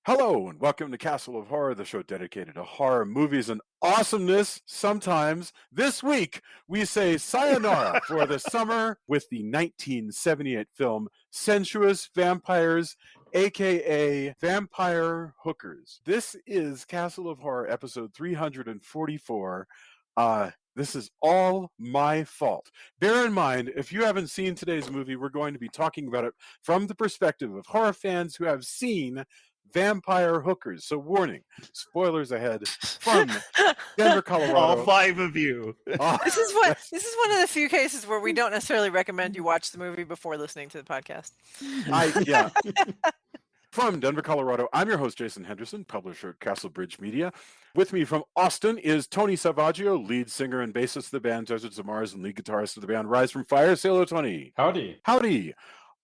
Hello and welcome to Castle of Horror, the show dedicated to horror movies and awesomeness. Sometimes this week we say sayonara for the summer with the 1978 film Sensuous Vampires, aka Vampire Hookers. This is Castle of Horror episode 344. This is all my fault. Bear in mind, if you haven't seen today's movie, we're going to be talking about it from the perspective of horror fans who have seen Vampire Hookers. So warning, spoilers ahead from Denver, Colorado. All five of you. This is one of the few cases where we don't necessarily recommend you watch the movie before listening to the podcast. From Denver, Colorado, I'm your host, Jason Henderson, publisher at Castle Bridge Media. With me from Austin is Tony Salvaggio, lead singer and bassist of the band Deserts of Mars and lead guitarist of the band Rise from Fire. Say hello, Tony. Howdy. Howdy.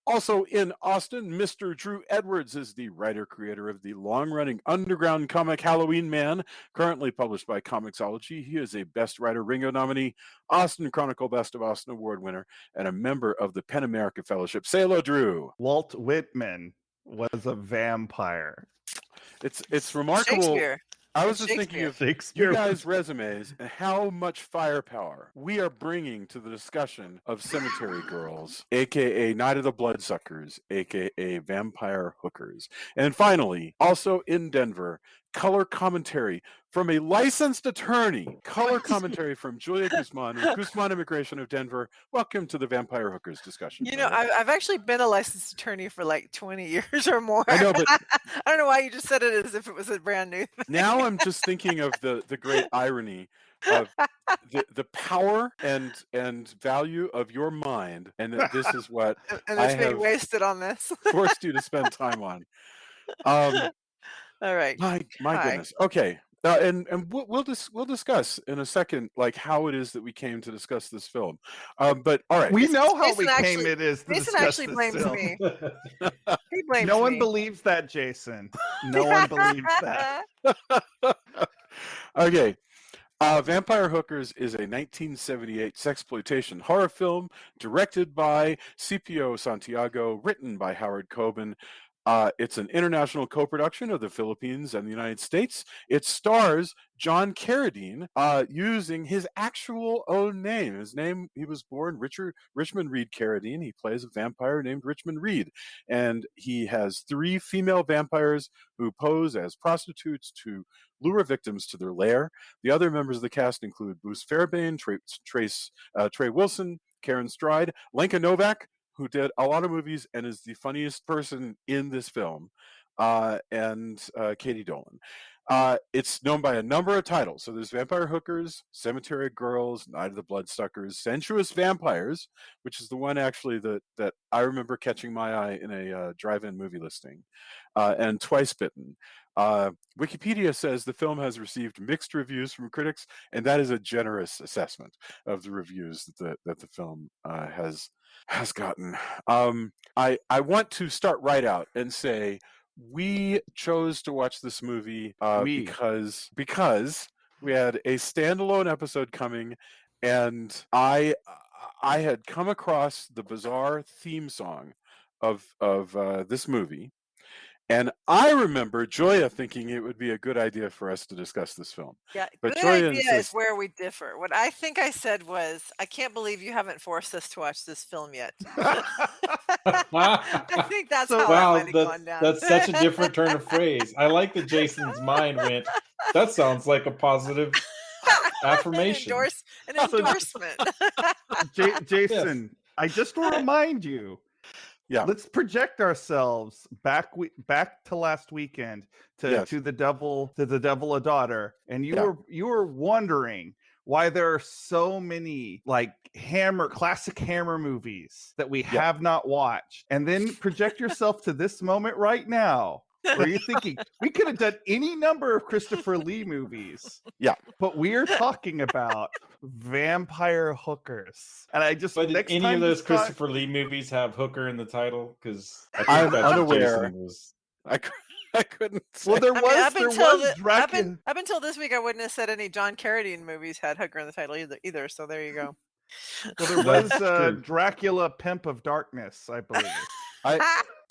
Also in Austin, Mr. Drew Edwards is the writer-creator of the long-running underground comic Halloween Man, currently published by Comixology. He is a Best Writer Ringo nominee, Austin Chronicle Best of Austin Award winner, and a member of the PEN America Fellowship. Say hello, Drew. Walt Whitman was a vampire. It's remarkable. Shakespeare. I was just thinking of Shakespeare. you guys' resumes and how much firepower we are bringing to the discussion of Cemetery Girls, aka Night of the Bloodsuckers, aka Vampire Hookers. And finally, also in Denver, color commentary from a licensed attorney. Color commentary from Julia Guzman with Guzman Immigration of Denver. Welcome to the Vampire Hookers discussion. You know, I've actually been a licensed attorney for like 20 years or more. I know, but I don't know why you just said it as if it was a brand new thing. now I'm just thinking of the great irony of the power and value of your mind, and that this is what and I it's being have wasted on this. forced you to spend time on. All right. My Hi. goodness. Okay. And we'll discuss in a second, like how it is that we came to discuss this film. But all right, We know how we Jason came actually- it is to Jason discuss actually this blames film. me. He blames No one me. believes that, Jason. No one believes that. Okay. Vampire Hookers is a 1978 sexploitation horror film directed by CPO Santiago, written by Howard Coben. It's an international co-production of the Philippines and the United States. It stars John Carradine using his actual own name. His name, he was born Richmond Reed Carradine. He plays a vampire named Richmond Reed. And he has 3 female vampires who pose as prostitutes to lure victims to their lair. The other members of the cast include Bruce Fairbairn, Trey Wilson, Karen Stride, Lenka Novak, who did a lot of movies and is the funniest person in this film, and Katie Dolan. It's known by a number of titles. So there's Vampire Hookers, Cemetery Girls, Night of the Bloodsuckers, Sensuous Vampires, which is the one actually that I remember catching my eye in a drive-in movie listing, and Twice Bitten. Wikipedia says the film has received mixed reviews from critics, and that is a generous assessment of the reviews that the film has gotten. I want to start right out and say we chose to watch this movie because we had a standalone episode coming, and I had come across the bizarre theme song of this movie. And I remember Joya thinking it would be a good idea for us to discuss this film. Yeah, But good Joya idea insists- is where we differ. What I think I said was, I can't believe you haven't forced us to watch this film yet. I think that's how Wow, that might have gone down. that's such a different turn of phrase. I like that Jason's mind went, that sounds like a positive affirmation. An endorsement. Jason, I just want to remind you. Yeah. Let's project ourselves back to last weekend to the devil a daughter, and you were wondering why there are so many like classic Hammer movies that we have not watched, and then project yourself to this moment right now where you're thinking we could have done any number of Christopher Lee movies. Yeah. But we're talking about Vampire Hookers. And I just, But did next any time of those this guy- Christopher Lee movies have hooker in the title? Because I'm unaware. I couldn't say. Well, there Up Dracula. until this week, I wouldn't have said any John Carradine movies had hooker in the title either. So there you go. Well, there was Dracula, Pimp of Darkness, I believe.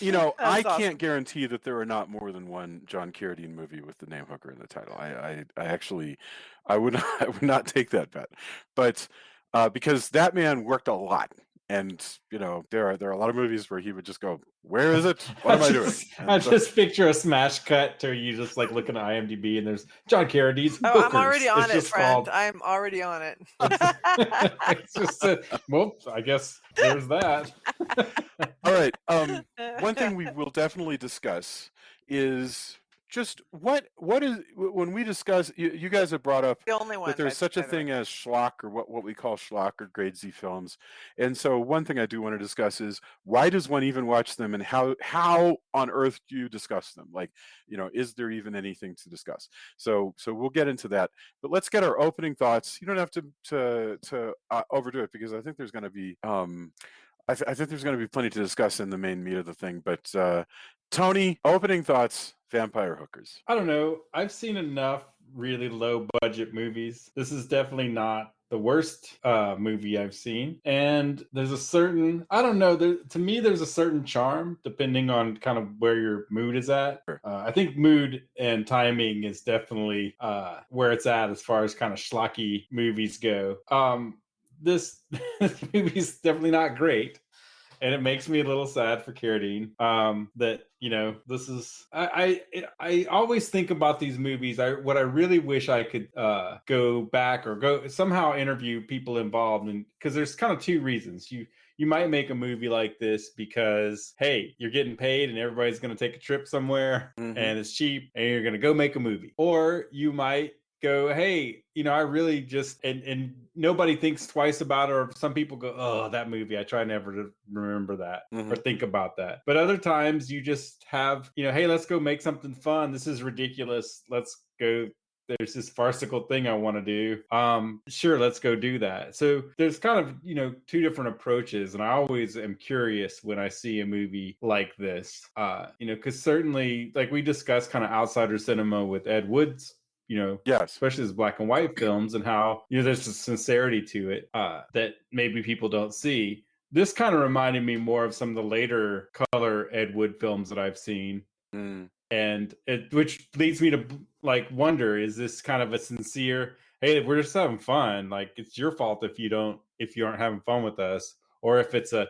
I awesome. can't guarantee that there are not more than one John Carradine movie with the name Hooker in the title. I actually, I would not take that bet, but because that man worked a lot. And there are a lot of movies where he would just go, "Where is it? What am I doing?" I just picture a smash cut to you just like looking at IMDb and there's John Carradine's Hookers. I'm already on it's it, just friend. Called... I'm already on it. It's just well, I guess there's that. All right. One thing we will definitely discuss is just what is when we discuss. You guys have brought up the only one that there's such a thing as schlock, or what we call schlock or grade Z films. And so one thing I do want to discuss is, why does one even watch them, and how on earth do you discuss them? Like, is there even anything to discuss? So we'll get into that. But let's get our opening thoughts. You don't have to overdo it, because I think there's going to be I think there's going to be plenty to discuss in the main meat of the thing. But Tony, opening thoughts, Vampire Hookers. I don't know. I've seen enough really low budget movies. This is definitely not the worst movie I've seen. And there's a certain, I don't know, to me there's a certain charm depending on kind of where your mood is at. Sure. I think mood and timing is definitely where it's at as far as kind of schlocky movies go. This movie's definitely not great. And it makes me a little sad for Carradine. That this is I always think about these movies. What I really wish I could go back or go somehow interview people involved, and because there's kind of two reasons. You might make a movie like this because, hey, you're getting paid and everybody's going to take a trip somewhere and it's cheap and you're going to go make a movie. Or you might go, hey, I really just, and nobody thinks twice about it, or some people go, oh, that movie, I try never to remember that or think about that. But other times you just have, hey, let's go make something fun. This is ridiculous. Let's go. There's this farcical thing I want to do. Sure, let's go do that. So there's kind of, two different approaches. And I always am curious when I see a movie like this, because certainly, like we discussed kind of outsider cinema with Ed Wood's, yes, especially as black and white films, and how there's a sincerity to it that maybe people don't see. This kind of reminded me more of some of the later color Ed Wood films that I've seen, and which leads me to wonder: is this kind of a sincere, hey, we're just having fun? Like, it's your fault if you aren't having fun with us, or if it's a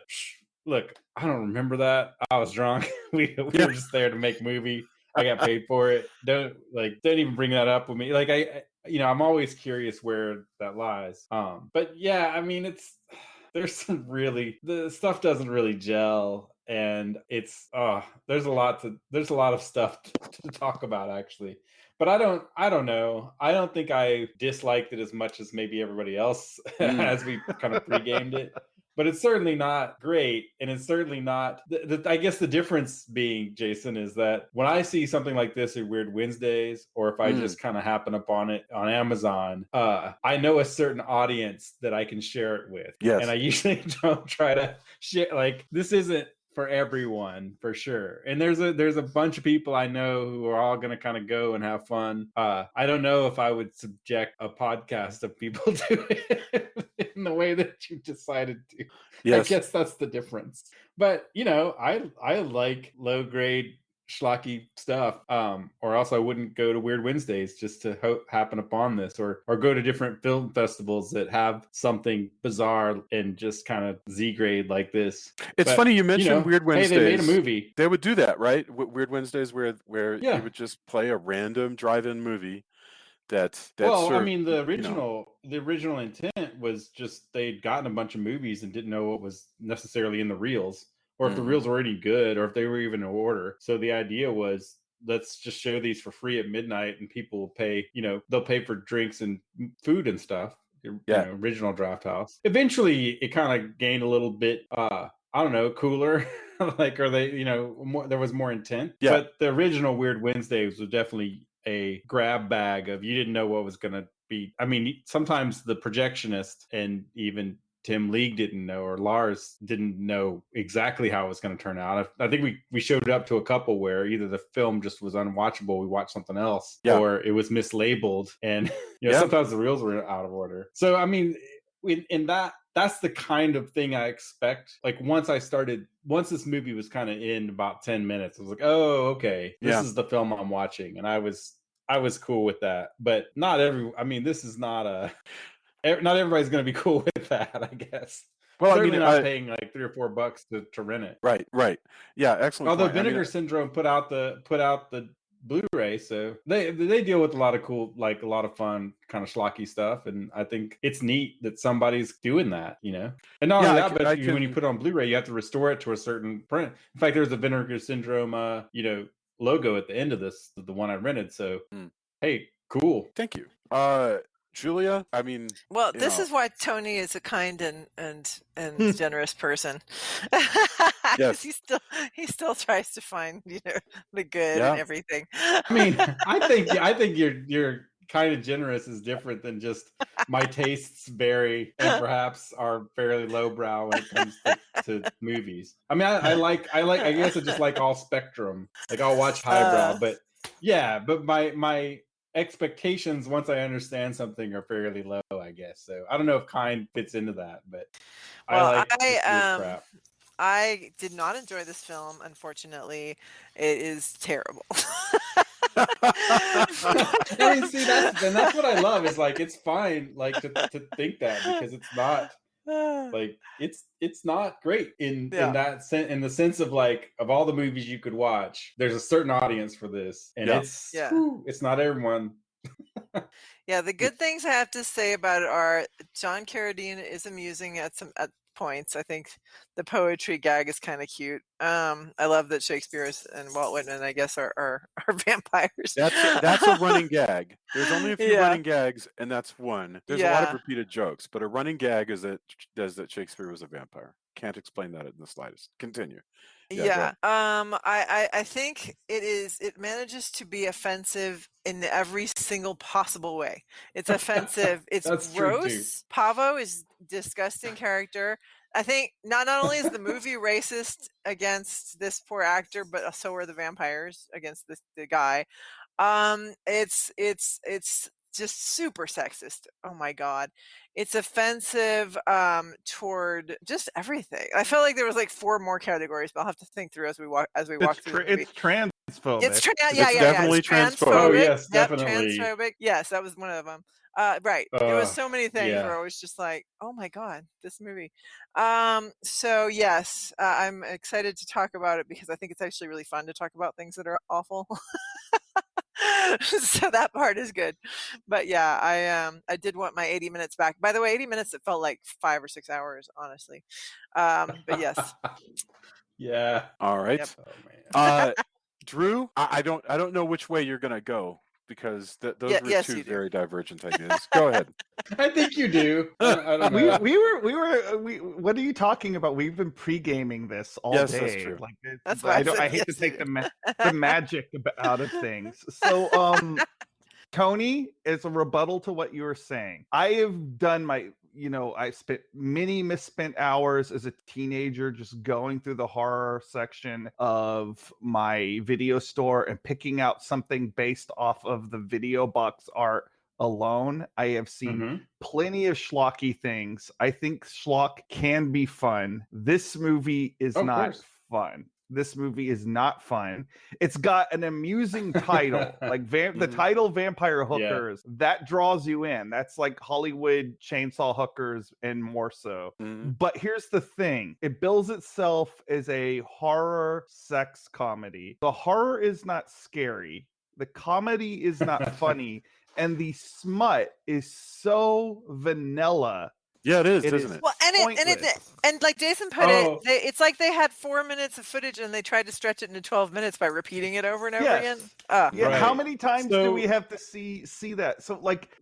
look, I don't remember that, I was drunk. we were just there to make a movie. I got paid for it. Don't even bring that up with me. Like I'm always curious where that lies. But yeah, I mean, there's the stuff doesn't really gel, and it's there's a lot of stuff to talk about actually. But I don't know. I don't think I disliked it as much as maybe everybody else as we kind of pre-gamed it. But it's certainly not great, and it's certainly not. I guess the difference being, Jason, is that when I see something like this at Weird Wednesdays, or if I just kind of happen upon it on Amazon, I know a certain audience that I can share it with. Yes. And I usually don't try to share. Like, this isn't for everyone, for sure. And there's a bunch of people I know who are all going to kind of go and have fun. I don't know if I would subject a podcast of people to it in the way that you decided to. Yes. I guess that's the difference. But I like low grade schlocky stuff, or else I wouldn't go to Weird Wednesdays just to happen upon this, or go to different film festivals that have something bizarre and just kind of Z grade like this. It's funny you mentioned Weird Wednesdays. Hey, they made a movie. They would do that, right? Weird Wednesdays, where you would just play a random drive-in movie. I mean, the original intent was just they'd gotten a bunch of movies and didn't know what was necessarily in the reels, or if the reels were any good, or if they were even in order. So the idea was, let's just show these for free at midnight, and people will pay, they'll pay for drinks and food and stuff. Original Draft House. Eventually, it kind of gained a little bit, I don't know, cooler. Or they, more, there was more intent. Yeah. But the original Weird Wednesdays was definitely a grab bag of, you didn't know what was going to be. I mean, sometimes the projectionist and even Tim League didn't know, or Lars didn't know exactly how it was going to turn out. I think we showed up to a couple where either the film just was unwatchable, we watched something else, or it was mislabeled, and sometimes the reels were out of order. So I mean, in that that's the kind of thing I expect. Like once this movie was kind of in about 10 minutes, I was like, oh, okay, this is the film I'm watching. And I was cool with that. But not this is not not everybody's going to be cool with that, I guess. Well, certainly not paying like $3 or $4 to rent it. Right. Yeah, excellent. Although Vinegar Syndrome put out the Blu-ray, so they deal with a lot of cool, like a lot of fun kind of schlocky stuff, and I think it's neat that somebody's doing that, And not only that, but when you put it on Blu-ray, you have to restore it to a certain print. In fact, there's a Vinegar Syndrome, logo at the end of this, the one I rented. So, hey, cool. Thank you, Julia. Well, this is why Tony is a kind and generous person. Yes, he still tries to find the good and everything. I think you're kind of generous is different than just my tastes vary and perhaps are fairly lowbrow when it comes to movies. I guess I just like all spectrum. Like I'll watch highbrow, but my expectations once I understand something are fairly low, I guess. So I don't know if kind fits into that, but crap. I did not enjoy this film, unfortunately. It is terrible. See, that's what I love, is like it's fine like to think that, because it's not like it's not great in that sense, in the sense of like, of all the movies you could watch, there's a certain audience for this, and it's not everyone. The good things I have to say about it are John Carradine is amusing at points. I think the poetry gag is kind of cute. I love that Shakespeare and Walt Whitman, I guess, are vampires. That's a running gag. There's only a few running gags, and that's one. There's a lot of repeated jokes, but a running gag is that Shakespeare was a vampire. Can't explain that in the slightest. Continue. I think it manages to be offensive in every single possible way. It's offensive. It's gross. Pavo is disgusting character. I think not only is the movie racist against this poor actor, but so are the vampires against the guy. It's just super sexist. Oh my God. It's offensive toward just everything. I felt like there was like 4 more categories, but I'll have to think through as we walk through the movie. It's transphobic. It's definitely transphobic. Oh yes, definitely. Transphobic. Yes, that was one of them. Right. There was so many things where I was just like, oh my God, this movie. So yes, I'm excited to talk about it because I think it's actually really fun to talk about things that are awful. So that part is good. But I did want my 80 minutes back. By the way, 80 minutes, it felt like 5 or 6 hours, honestly. But yes. Yeah. All right. Yep. Oh, man. Drew, I don't know which way you're gonna go, because those were two very divergent ideas. Go ahead. I think you do. I don't know. What are you talking about? We've been pre-gaming this all day. That's true. Like, that's why I hate to take the magic out of things. So, Tony, as a rebuttal to what you were saying, I have done I spent many misspent hours as a teenager just going through the horror section of my video store and picking out something based off of the video box art alone. I have seen plenty of schlocky things. I think schlock can be fun. This movie is not fun. This movie is not fun. It's got an amusing title, like the title Vampire Hookers. That draws you in. That's like Hollywood chainsaw hookers and more so. But here's the thing. It bills itself as a horror sex comedy. The horror is not scary. The comedy is not funny. And the smut is so vanilla. Yeah, it is, isn't it? Well, and like Jason put it, it's like they had 4 minutes of footage and they tried to stretch it into 12 minutes by repeating it over and over again. How many times do we have to see that? So, like,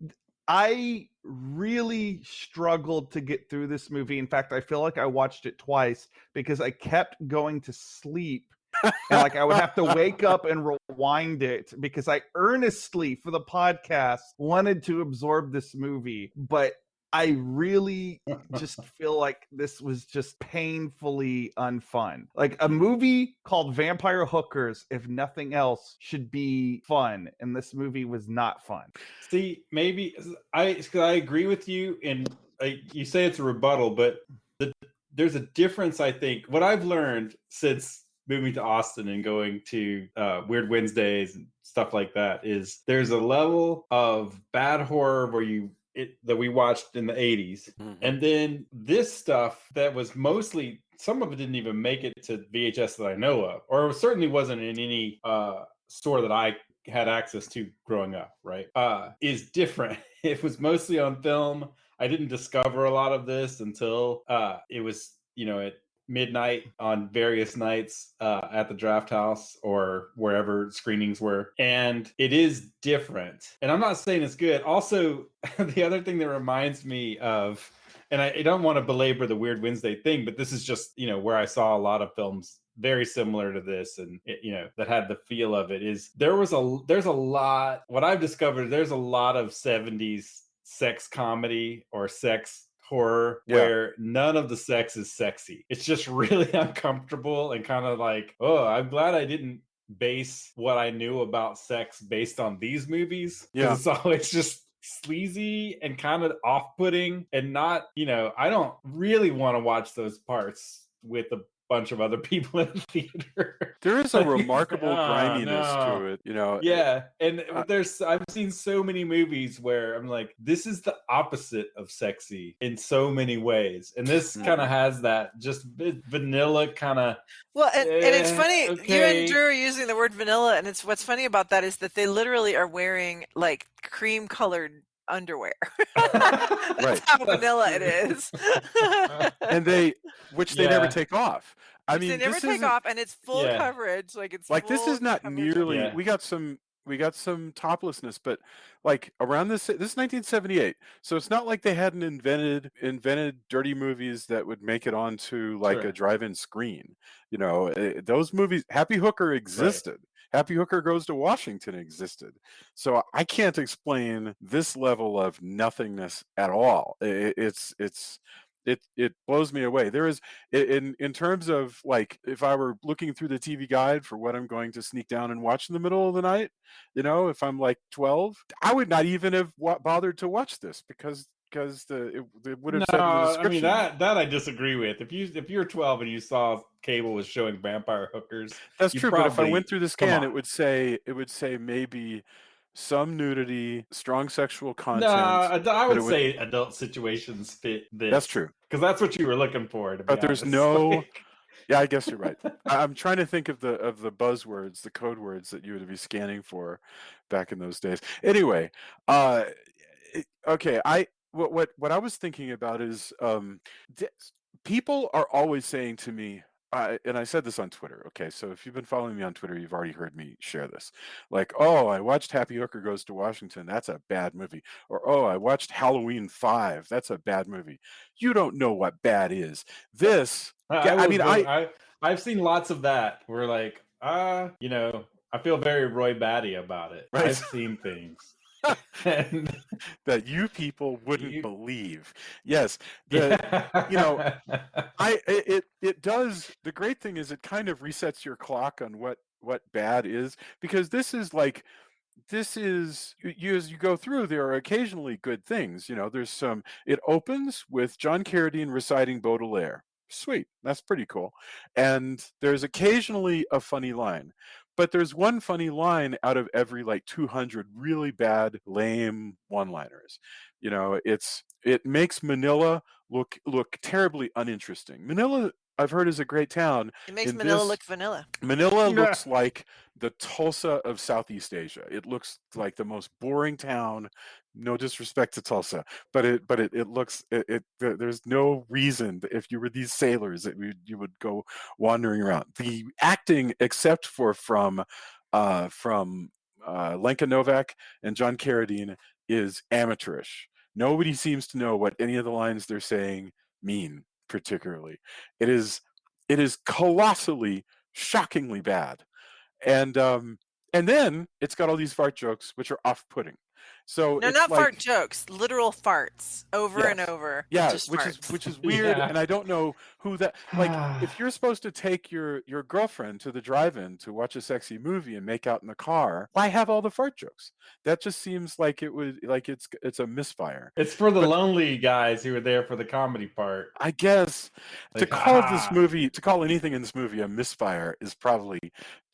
I really struggled to get through this movie. In fact, I feel like I watched it twice because I kept going to sleep. And like I would have to wake up and rewind it because I earnestly, for the podcast, wanted to absorb this movie, but I really just feel like this was just painfully unfun. Like a movie called Vampire Hookers, if nothing else, should be fun, and this movie was not fun. See, maybe I agree with you in you say it's a rebuttal, but there's a difference. I think what I've learned since moving to Austin and going to Weird Wednesdays and stuff like that is there's a level of bad horror that we watched in the 80s. Mm-hmm. And then this stuff that was mostly, some of it didn't even make it to VHS that I know of, or certainly wasn't in any store that I had access to growing up, right? Is different. It was mostly on film. I didn't discover a lot of this until it was, at midnight on various nights at the Draft House or wherever screenings were. And it is different. And I'm not saying it's good. Also, the other thing that reminds me of, and I don't want to belabor the Weird Wednesday thing, but this is just, where I saw a lot of films very similar to this and, that had the feel of it, is there's a lot, what I've discovered, there's a lot of 70s sex comedy or sex horror where none of the sex is sexy. It's just really uncomfortable and kind of like, oh, I'm glad I didn't base what I knew about sex based on these movies. Yeah. It's always just sleazy and kind of off-putting and not, I don't really want to watch those parts with a bunch of other people in the theater. There is a remarkable griminess to it, Yeah, and I've seen so many movies where I'm like, this is the opposite of sexy in so many ways, and this kind of has that just vanilla kind of. Well, and it's funny, you and Drew are using the word vanilla, and what's funny about that is that they literally are wearing like cream-colored underwear. That's how vanilla it is. And they never take off. I mean, they never take off, and it's full coverage. Like it's like this is not nearly. Yeah. We got some toplessness, but like around this is 1978, so it's not like they hadn't invented dirty movies that would make it onto like a drive-in screen. Those movies. Happy Hooker existed. Right. Happy Hooker Goes to Washington existed. So I can't explain this level of nothingness at all. It blows me away. There is, in terms of like, if I were looking through the TV guide for what I'm going to sneak down and watch in the middle of the night, if I'm like 12, I would not even have bothered to watch this because it would have said in the description. I mean that I disagree with. If you're 12 and you saw cable was showing vampire hookers, that's true. But if I went through the scan, it would say maybe some nudity, strong sexual content. No, I would say adult situations fit this. That's true, because that's what you were looking for. But there's no. Yeah, I guess you're right. I'm trying to think of the buzzwords, the code words that you would be scanning for back in those days. Anyway, okay. What I was thinking about is people are always saying to me. And I said this on Twitter. Okay, so if you've been following me on Twitter, you've already heard me share this. Like, oh, I watched Happy Hooker Goes to Washington. That's a bad movie. Or, oh, I watched Halloween 5. That's a bad movie. You don't know what bad is. This, I've seen lots of that. Where like, I feel very Roy Batty about it. Right? I've seen things. That you people wouldn't believe. Yes. It does. The great thing is it kind of resets your clock on what bad is, because this is as you go through, there are occasionally good things. There's it opens with John Carradine reciting Baudelaire. Sweet. That's pretty cool. And there's occasionally a funny line. But there's one funny line out of every 200 really bad, lame one-liners. It makes Manila look terribly uninteresting. Manila, I've heard, is a great town. It makes Manila look vanilla. Manila looks like the Tulsa of Southeast Asia. It looks like the most boring town. No disrespect to Tulsa, but it looks there's no reason that if you were these sailors that you would go wandering around. The acting, except for from Lenka Novak and John Carradine, is amateurish. Nobody seems to know what any of the lines they're saying mean particularly. It is colossally, shockingly bad, and then it's got all these fart jokes which are off-putting. So no, it's not like fart jokes, literal farts over and over. Yeah, just which farts. is weird, Yeah. and I don't know who that like. If you're supposed to take your girlfriend to the drive-in to watch a sexy movie and make out in the car, why have all the fart jokes? That just seems like it would like it's a misfire. It's for the But lonely guys who are there for the comedy part. I guess to Like, call this movie, to call anything in this movie a misfire is probably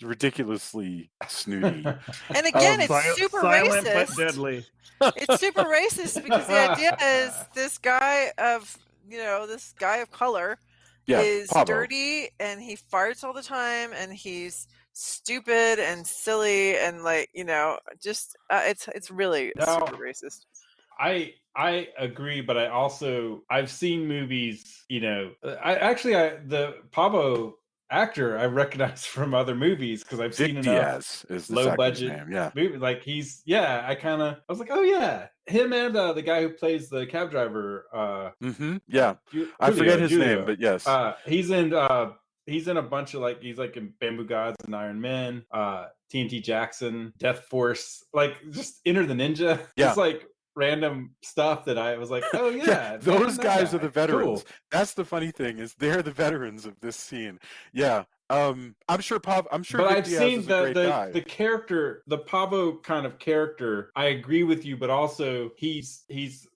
ridiculously snooty. And again, it's super silent but racist. deadly. It's super racist because the idea is this guy of color is Pavo. dirty and he farts all the time and he's stupid and silly and just it's really super racist. I agree, but I've seen movies, the Pavo actor I recognize from other movies because I've Dick seen enough Diaz is the low actor's budget name. Yeah, movie. Like I was like, oh yeah, him and the guy who plays the cab driver. I forget his name, but yes, he's in a bunch of he's like in Bamboo Gods and Iron Man, TNT Jackson, Death Force, like just Enter the Ninja, just like random stuff that I was like, oh yeah, those guys are the veterans. Cool. That's the funny thing is they're the veterans of this scene. Yeah. I'm sure but I've seen the character, the Pavo kind of character. I agree with you, but also he's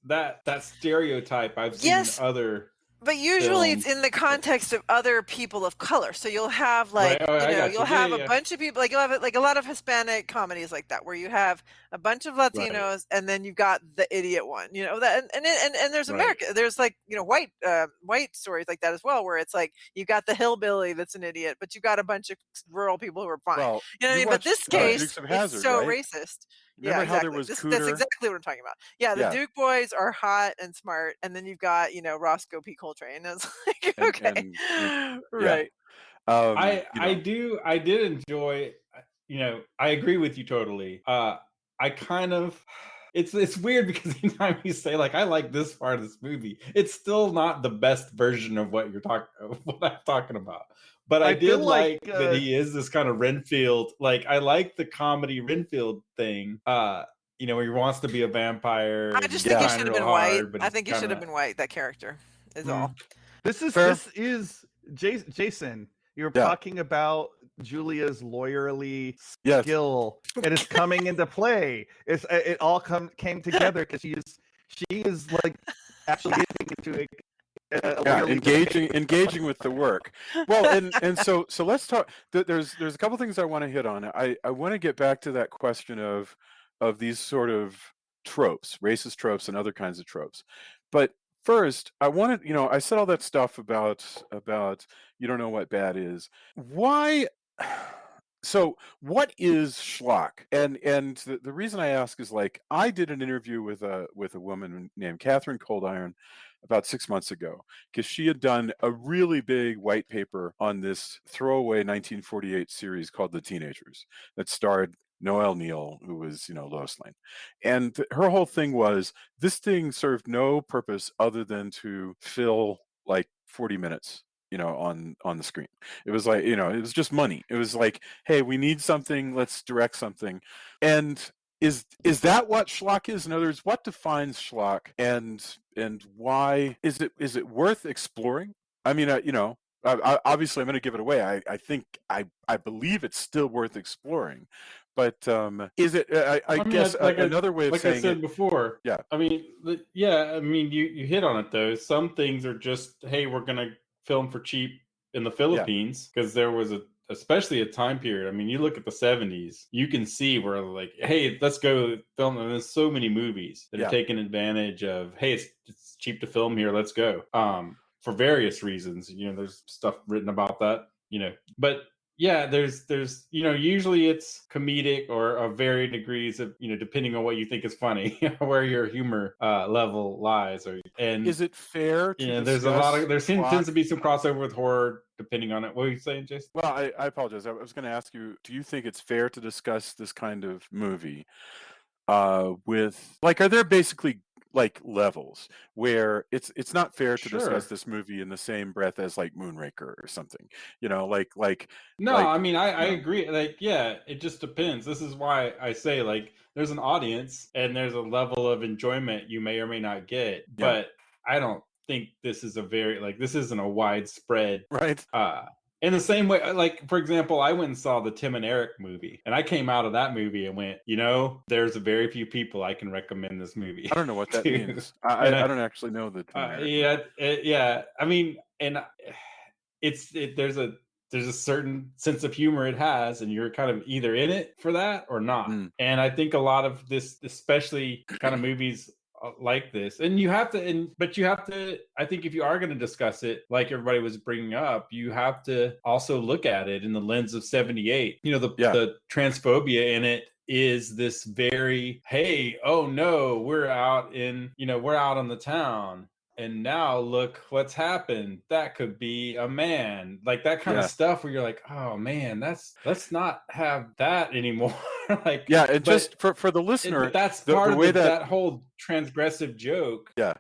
that stereotype I've seen in other. But usually it's in the context of other people of color. So you'll have you'll have a bunch of people, you'll have a lot of Hispanic comedies like that, where you have a bunch of Latinos and then you've got the idiot one, and there's America, there's white stories like that as well, where it's like you got the hillbilly that's an idiot, but you got a bunch of rural people who are fine. Well, you know what I mean? But this case, it's so racist. Remember how there was that's exactly what I'm talking about. Yeah, the Duke boys are hot and smart, and then you've got Roscoe P. Coltrane. It's like right. I did enjoy. I agree with you totally. I kind of. It's weird because anytime you say I like this part of this movie, it's still not the best version of what I'm talking about. But I did like that he is this kind of Renfield. I like the comedy Renfield thing. Where he wants to be a vampire. I just think he should have been white. I think he should have been white. That character is all. This is Jason. You're talking about Julia's lawyerly skill, and it's coming into play. It all came together because she is actually getting into engaging with the work. Well, and so let's talk. There's a couple things I want to hit on. I want to get back to that question of these sort of tropes, racist tropes, and other kinds of tropes. But first, I wanted, I said all that stuff about you don't know what bad is. Why? So what is schlock? And the reason I ask is I did an interview with a woman named Catherine Coldiron about 6 months ago, because she had done a really big white paper on this throwaway 1948 series called The Teenagers that starred Noel Neal, who was, Lois Lane. And her whole thing was this thing served no purpose other than to fill 40 minutes, on the screen. It was it was just money. It was hey, we need something, let's direct something. And is that what schlock is? In other words, what defines schlock, and why is it worth exploring? I mean, obviously I'm going to give it away. I think I believe it's still worth exploring, but is it? I guess another way of saying I said before. Yeah. I mean, you hit on it though. Some things are just, hey, we're going to film for cheap in the Philippines, because there was especially a time period. I mean, you look at the 70s, you can see where hey, let's go film. And there's so many movies that are taking advantage of, hey, it's cheap to film here, let's go. For various reasons, there's stuff written about that, but yeah, there's usually it's comedic or of varying degrees of, depending on what you think is funny, where your humor level lies. And is it fair to there's a lot of, there tends to be some crossover with horror depending on it. What were you saying, Jason? Well, I apologize. I was going to ask you, do you think it's fair to discuss this kind of movie with are there basically like levels where it's not fair to discuss Sure. this movie in the same breath as like Moonraker or something, No, I mean, I you know, agree. Like, yeah, it just depends. This is why I say, like, there's an audience and there's a level of enjoyment you may or may not get. yeah, But I don't think this is this isn't a widespread, right, in the same way, like, for example, I went and saw the Tim and Eric movie, and I came out of that movie and went, there's a very few people I can recommend this movie I don't know what that to. means. And I don't actually know the Tim and Eric movie. yeah. I mean, and there's a certain sense of humor it has, and you're kind of either in it for that or not. And I think a lot of this, especially kind of movies like this, and you have to, but you have to, I think if you are going to discuss it, like everybody was bringing up, you have to also look at it in the lens of 78. The transphobia in it is this very, hey, oh no, we're out on the town, and now look what's happened. That could be a man. Like that kind of stuff where you're like, oh man, let's not have that anymore. Like, yeah, and just for the listener, but that's the part way of that whole transgressive joke. Yeah.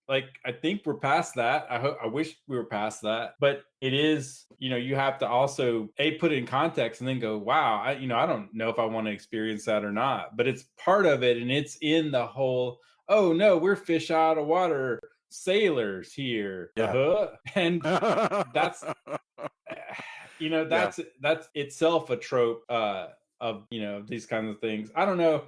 Like, I think we're past that. I wish we were past that, but it is, you have to also put it in context and then go, wow, I don't know if I want to experience that or not, but it's part of it. And it's in the whole, oh no, we're fish out of water sailors here. And that's that's itself a trope of these kinds of things. I don't know.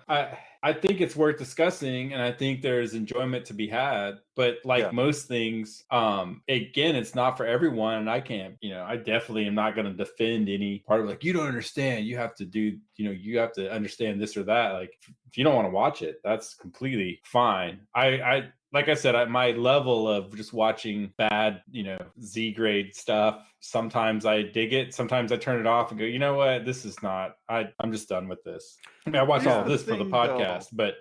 I think it's worth discussing, and I think there's enjoyment to be had. But like most things, again, it's not for everyone, and I can't. I definitely am not going to defend any part of like, you don't understand. You have to do. You have to understand this or that. Like, if you don't want to watch it, that's completely fine. I like I said, my level of just watching bad, Z grade stuff, sometimes I dig it. Sometimes I turn it off and go, you know what? This is not, I'm just done with this. I mean, I watch all of this for the podcast, but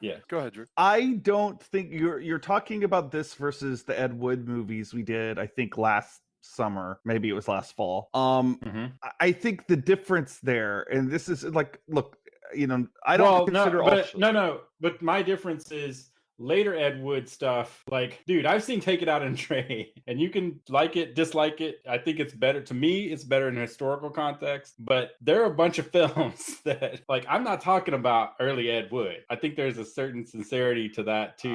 yeah. Go ahead, Drew. I don't think you're talking about this versus the Ed Wood movies we did, I think last summer, maybe it was last fall. I think the difference there, and this is like, look, I don't consider but my difference is later Ed Wood stuff, like, dude, I've seen Take It Out and Trey, and you can like it, dislike it. I think it's better. To me, it's better in historical context, but there are a bunch of films that, like, I'm not talking about early Ed Wood. I think there's a certain sincerity to that too.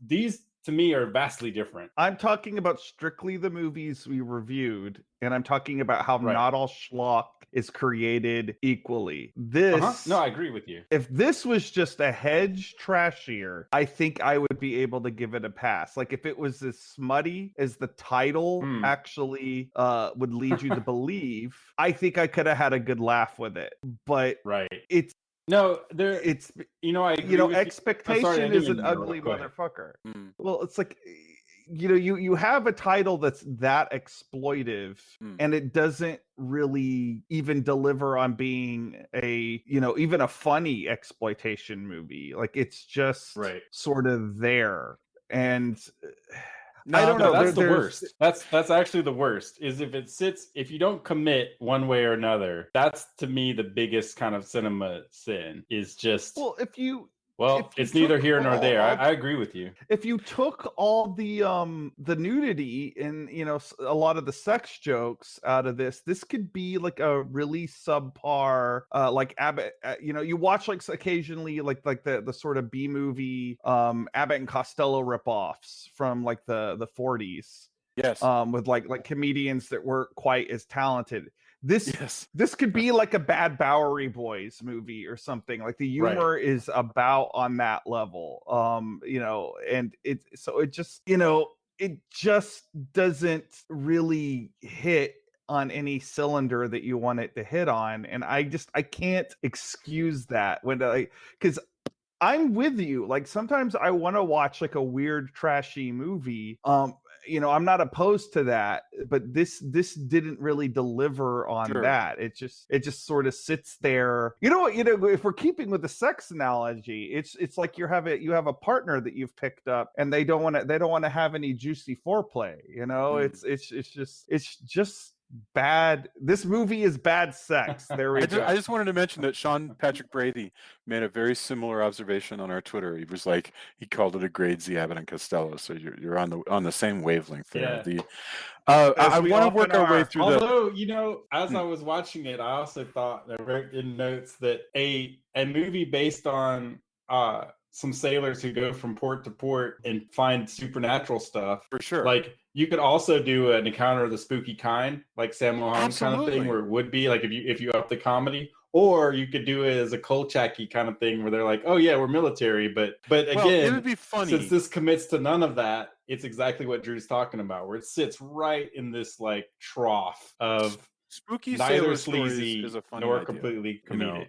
These to me are vastly different. I'm talking about strictly the movies we reviewed, and I'm talking about how not all schlock is created equally. This No, I agree with you. If this was just a hedge trashier, I think I would be able to give it a pass. Like if it was as smutty as the title actually would lead you to believe, I think I could have had a good laugh with it. But it's no, it's I agree expectation is an ugly motherfucker. Well, it's like you have a title that's that exploitive and it doesn't really even deliver on being a even a funny exploitation movie. Like it's just sort of there. And I don't know. That's the worst. That's actually the worst. Is if you don't commit one way or another. That's to me the biggest kind of cinema sin. Is just it's neither here nor there. I agree with you. If you took all the nudity and a lot of the sex jokes out of this could be like a really subpar like Abbott. You watch like occasionally like the sort of B movie Abbott and Costello ripoffs from like the 40s. Yes. With like comedians that weren't quite as talented. This could be like a Bad Bowery Boys movie or something. Like the humor is about on that level. And it just doesn't really hit on any cylinder that you want it to hit on. And I can't excuse that because I'm with you. Like sometimes I want to watch like a weird trashy movie. I'm not opposed to that, but this didn't really deliver on that. It just sort of sits there. If we're keeping with the sex analogy, it's like you have a partner that you've picked up and they don't want to have any juicy foreplay. It's just bad. This movie is bad sex. There we go. I just wanted to mention that Sean Patrick Brady made a very similar observation on our Twitter. He was like, he called it a grade Z Abbott and Costello. So you're on the same wavelength there. Yeah. I want to work our way through. Although, as I was watching it, I also thought, I wrote in notes that a movie based on some sailors who go from port to port and find supernatural stuff. For sure. Like, you could also do an Encounter of the Spooky Kind, like Sammo Hung kind of thing, where it would be like if you up the comedy. Or you could do it as a Kolchak-y kind of thing where they're like, oh yeah, we're military, but again, it would be funny. Since this commits to none of that, it's exactly what Drew's talking about, where it sits right in this like trough of spooky neither sailor sleazy is a funny nor idea. completely comedic.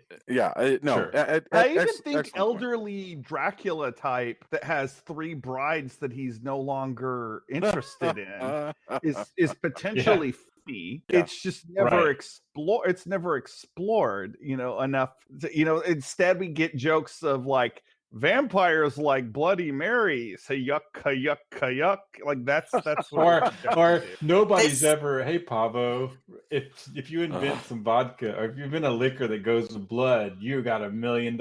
I even think elderly Dracula type that has 3 brides that he's no longer interested in is potentially funny. Yeah. It's just never explored. It's never explored, enough. Instead we get jokes of like vampires like Bloody Marys, hey yuck, yuck, yuck. Like that's what or nobody's ever. Hey Pavo, if you invent some vodka or if you invent a liquor that goes with blood, you got $1 million.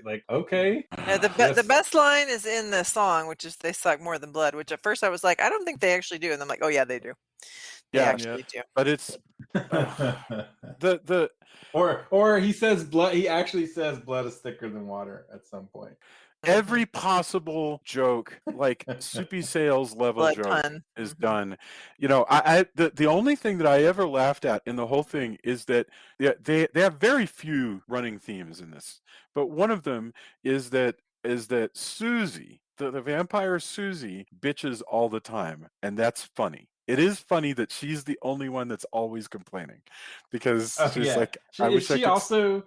Like, okay. Yeah, the best line is in the song, which is "They suck more than blood." Which at first I was like, I don't think they actually do, and I'm like, oh yeah, they do. They actually do. But it's the or he says blood. He actually says blood is thicker than water at some point. Every possible joke, like Soupy Sales level blood joke, ton. is done. The only thing that I ever laughed at in the whole thing is that they have very few running themes in this, but one of them is that Susie, the vampire Susie, bitches all the time, and that's funny. It is funny that she's the only one that's always complaining, because she's like, I wish I could. Also,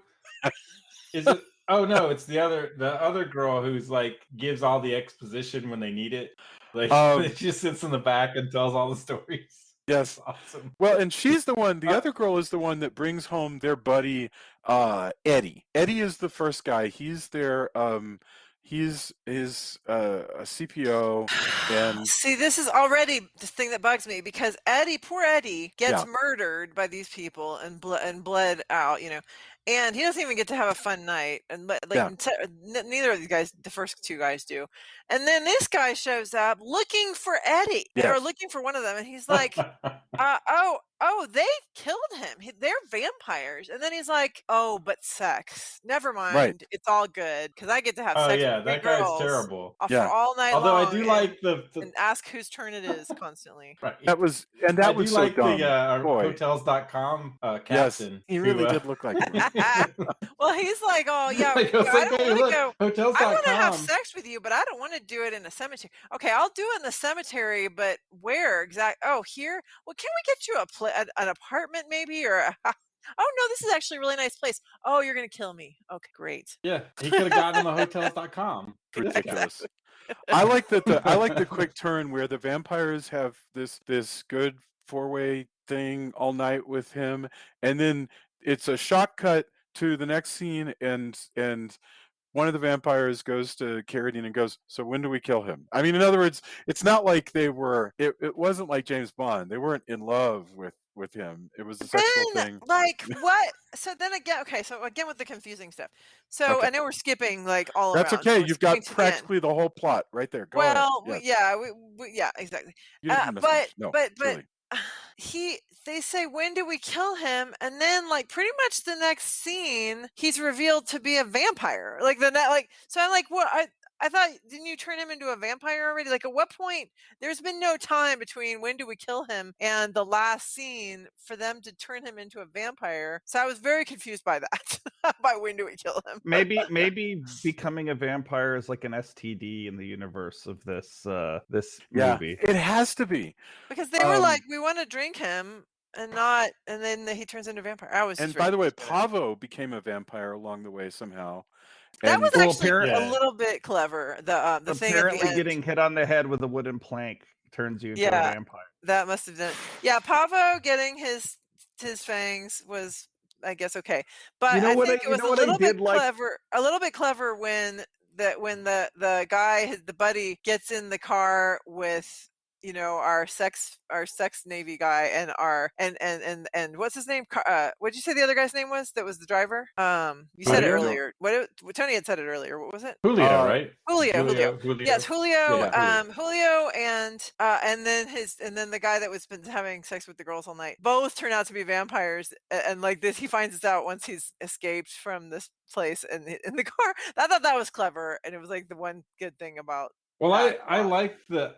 is it? Oh no, it's the other girl who's like gives all the exposition when they need it. Like she just sits in the back and tells all the stories. Yes, awesome. Well, and she's the one. The other girl is the one that brings home their buddy Eddie. Eddie is the first guy. He's their He's a CPO, and see, this is already the thing that bugs me, because poor Eddie, gets murdered by these people and bled out, and he doesn't even get to have a fun night, and neither of these guys, the first 2 guys, do. And then this guy shows up looking for Eddie, or looking for one of them, and he's like, oh, they killed him. They're vampires. And then he's like, oh, but sex. Never mind. Right. It's all good, because I get to have sex with that guy's terrible. For all night long. Although I do like and ask whose turn it is constantly. Right. That was so like dumb. The Hotels.com captain. Yes, he really did look like him. Well, he's like, oh yeah, I want to have sex with you, but I don't want to do it in a cemetery. Okay, I'll do it in the cemetery, but where exactly? Oh, here. Well, can we get you an apartment maybe, or oh no, this is actually a really nice place. Oh, you're gonna kill me. Okay, great. Yeah, he could have gotten on the Hotels.com. Ridiculous. I like the quick turn where the vampires have this good 4-way thing all night with him, and then it's a shock cut to the next scene, and one of the vampires goes to Carradine and goes, so when do we kill him? I mean, in other words, it's not like they were, it wasn't like James Bond. They weren't in love with him. It was a sexual thing. Like, what? So then again, with the confusing stuff. So I know we're skipping like all around. That's okay. You've got practically the whole plot right there. Go ahead. Yeah, exactly. But they say, when do we kill him? And then like pretty much the next scene, he's revealed to be a vampire. So I'm like, what? I thought, didn't you turn him into a vampire already? Like, at what point? There's been no time between when do we kill him and the last scene for them to turn him into a vampire. So I was very confused by that. By when do we kill him? Maybe becoming a vampire is like an STD in the universe of this movie. It has to be, because they were like, we want to drink him. And then he turns into a vampire. And by the way, Pavo became a vampire along the way somehow. That was actually a little bit clever. The thing apparently getting hit on the head with a wooden plank turns you into a vampire. That must have done. Yeah, Pavo getting his fangs was, I guess, okay. But I think it was a little bit clever when the guy, the buddy, gets in the car with our sex Navy guy and our and what's his name? What'd you say the other guy's name was? That was the driver. You said it Julio? earlier. What Tony had said it earlier. What was it? Julio, right? Julio. Yes, Julio. Yeah. Julio and then the guy that was been having sex with the girls all night. Both turn out to be vampires, and like this, he finds this out once he's escaped from this place in the car. I thought that was clever, and it was like the one good thing about. Well, I like the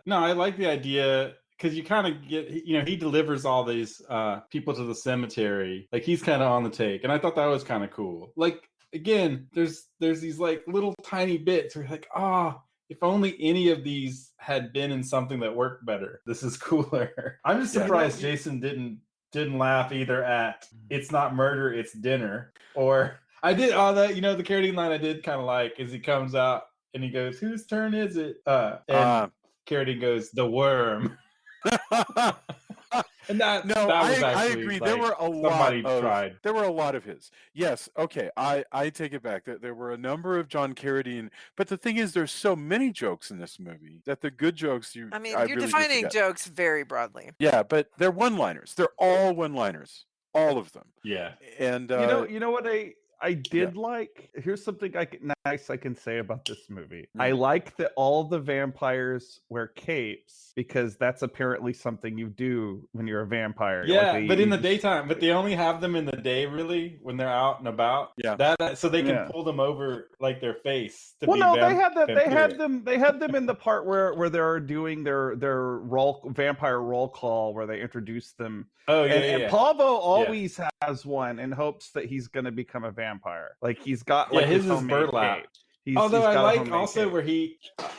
idea, because you kind of get, he delivers all these people to the cemetery, like he's kind of on the take, and I thought that was kind of cool. Like, again, there's these like little tiny bits where you're like, if only any of these had been in something that worked better. This is cooler. I'm just surprised Jason didn't laugh either at "It's not murder, it's dinner," or I did all that. The Carradine line I did kind of like is he comes out and he goes, "Whose turn is it?" And Carradine goes, "The worm." And that was actually, I agree. Like, there were a tried. There were a lot of his. Yes. Okay. I take it back. There were a number of John Carradine, but the thing is, there's so many jokes in this movie that the good jokes you're really defining jokes very broadly. Yeah, but they're one-liners. They're all one-liners. All of them. Yeah. And you know what I did like? Here's something nice I can say about this movie. I like that all the vampires wear capes, because that's apparently something you do when you're a vampire. Yeah, but in the daytime. But they only have them in the day, really, when they're out and about. Yeah. That so they can pull them over like their face. They had them in the part where they're doing their vampire roll call, where they introduce them. Oh yeah, and Pavo always has one in hopes that he's going to become a vampire. Like he's got like his burlap. Although I like also where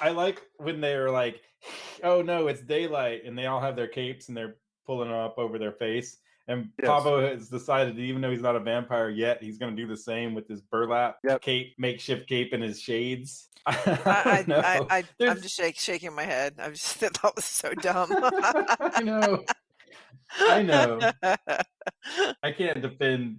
I like when they're like, "Oh no, it's daylight," and they all have their capes and they're pulling them up over their face. And Pavo has decided that even though he's not a vampire yet, he's going to do the same with his burlap cape, makeshift cape, and his shades. I'm just shaking my head. I thought that was so dumb. I know. I can't defend,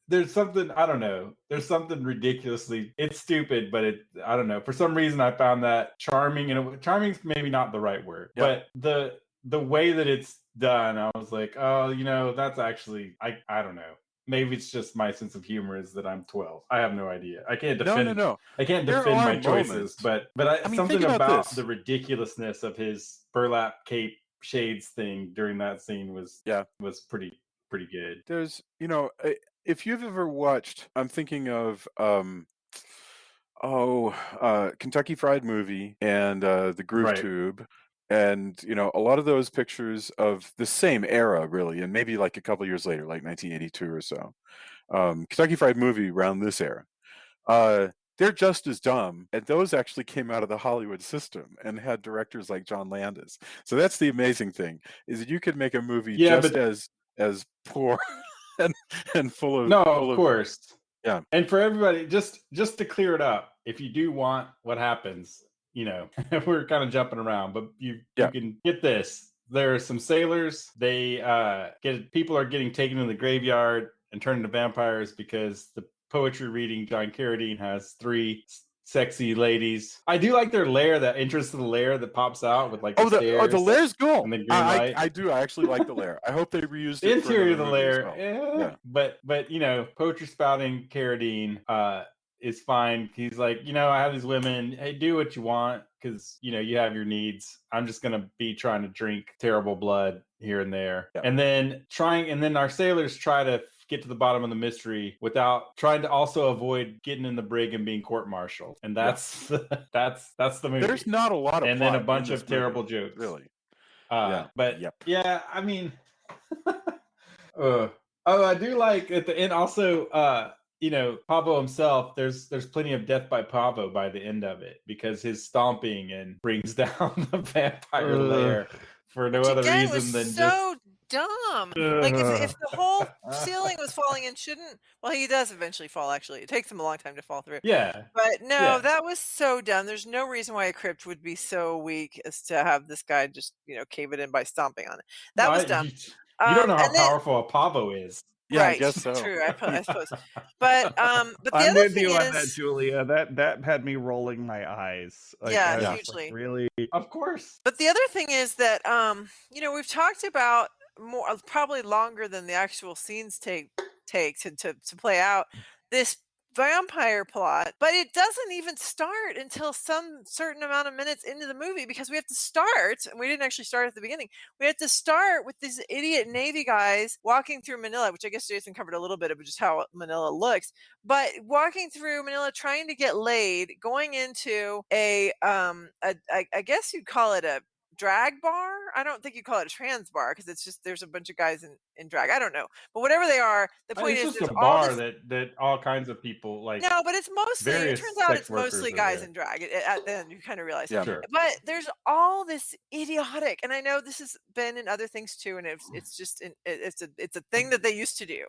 there's something, I don't know. There's something ridiculously, it's stupid, but I don't know. For some reason, I found that charming, and charming's maybe not the right word, but the way that it's done, I was like, that's actually, I don't know. Maybe it's just my sense of humor is that I'm 12. I have no idea. I can't defend. No. I can't defend my choices, but something about the ridiculousness of his burlap cape shades thing during that scene was pretty good. There's if you've ever watched, I'm thinking of Kentucky Fried Movie and the Groove Tube, and a lot of those pictures of the same era, really, and maybe like a couple years later, like 1982 or so. Kentucky Fried Movie around this era. They're just as dumb, and those actually came out of the Hollywood system and had directors like John Landis. So that's the amazing thing, is that you could make a movie as poor and full of of course. Yeah. And for everybody, just to clear it up, if you do want what happens, we're kind of jumping around, but you can get this. There are some sailors. People are getting taken to the graveyard and turned into vampires because the poetry reading John Carradine has 3 sexy ladies. I do like their lair, that entrance to the lair that pops out with like the stairs. The lair's cool. And the green light. I do. I actually like the lair. I hope they reused the it. Interior of the lair. Yeah. But poetry spouting Carradine is fine. He's like, I have these women. Hey, do what you want, because you have your needs. I'm just gonna be trying to drink terrible blood here and there, and then our sailors try to get to the bottom of the mystery without trying to also avoid getting in the brig and being court-martialed. And that's that's the movie. There's not a lot of and then a bunch of terrible jokes, really. I mean, I do like at the end also. Pavo himself, there's plenty of death by Pavo by the end of it, because his stomping and brings down the vampire lair for no other reason than so dumb. Like if the whole ceiling was falling in, he does eventually fall. Actually, it takes him a long time to fall through. Yeah, but no, that was so dumb. There's no reason why a crypt would be so weak as to have this guy just cave it in by stomping on it. That was dumb. You don't know how powerful a Pavo is. Yeah, I Right. guess so. True. I suppose. But the I'm other with thing you on is, that, Julia. That had me rolling my eyes. Like, yeah, I was just hugely. like, really? Of course. But the other thing is that we've talked about more, probably longer than the actual scenes take to play out this vampire plot, but it doesn't even start until some certain amount of minutes into the movie, because we have to start, and we didn't actually start at the beginning. We have to start with these idiot Navy guys walking through Manila, which I guess Jason covered a little bit of just how Manila looks, but walking through Manila trying to get laid, going into I guess you'd call it a drag bar. I don't think you call it a trans bar, because it's just there's a bunch of guys in drag. I don't know, but whatever they are, the point It's is just a there's all bar this. that all kinds of people like. No, but it's mostly. It turns Various out sex it's workers mostly are guys there. in drag. At the end, you kind of realize. Yeah. Sure. But there's all this idiotic, and I know this has been in other things too, and it's just it's a thing that they used to do.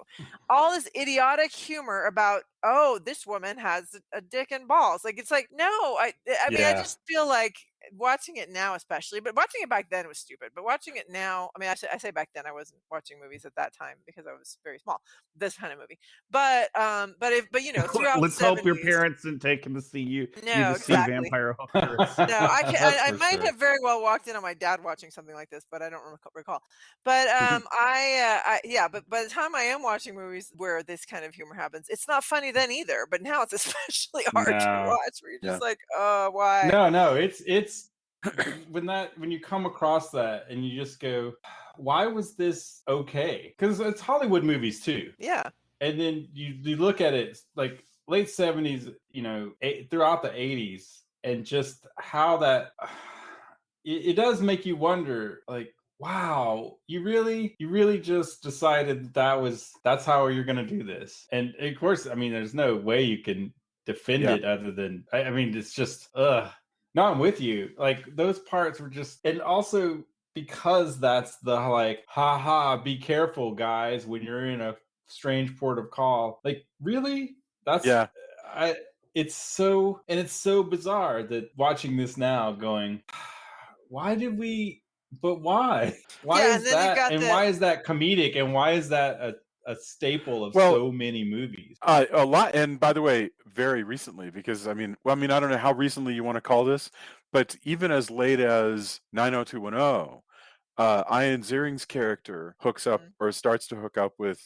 All this idiotic humor about, oh, this woman has a dick and balls. Like, it's like, no, I mean, I Yeah. just feel like watching it now, especially, but watching it back then was stupid. But watching it now, I mean, I say back then, I wasn't watching movies at that time because I was very small. This kind of movie, but throughout Let's the hope your 70s. parents didn't take him to see you. No, You to see exactly. vampire hookers. No, That's I for might sure. have very well walked in on my dad watching something like this, but I don't recall. But but by the time I am watching movies where this kind of humor happens, it's not funny then either. But now it's especially hard to No. watch, where you're just Yeah. like, why? No, it's when you come across that and you just go, why was this okay? Because it's Hollywood movies too. Yeah. And then you look at it like late 70s, throughout the 80s, and just how that it does make you wonder, like, wow, you really just decided that's how you're going to do this. And of course, I mean, there's no way you can defend Yeah. it other than, I mean, it's just no, I'm with you. Like, those parts were just, and also because that's the, like, ha, be careful, guys, when you're in a strange port of call. Like, really? That's Yeah. it's so bizarre that watching this now going, why did we, but why? Why Yeah, is and then you've that, got and the. why is that comedic, and why is that a staple of Well, so many movies? a lot, and by the way, very recently, because I mean, I don't know how recently you want to call this, but even as late as 90210, Ian Ziering's character hooks up or starts to hook up with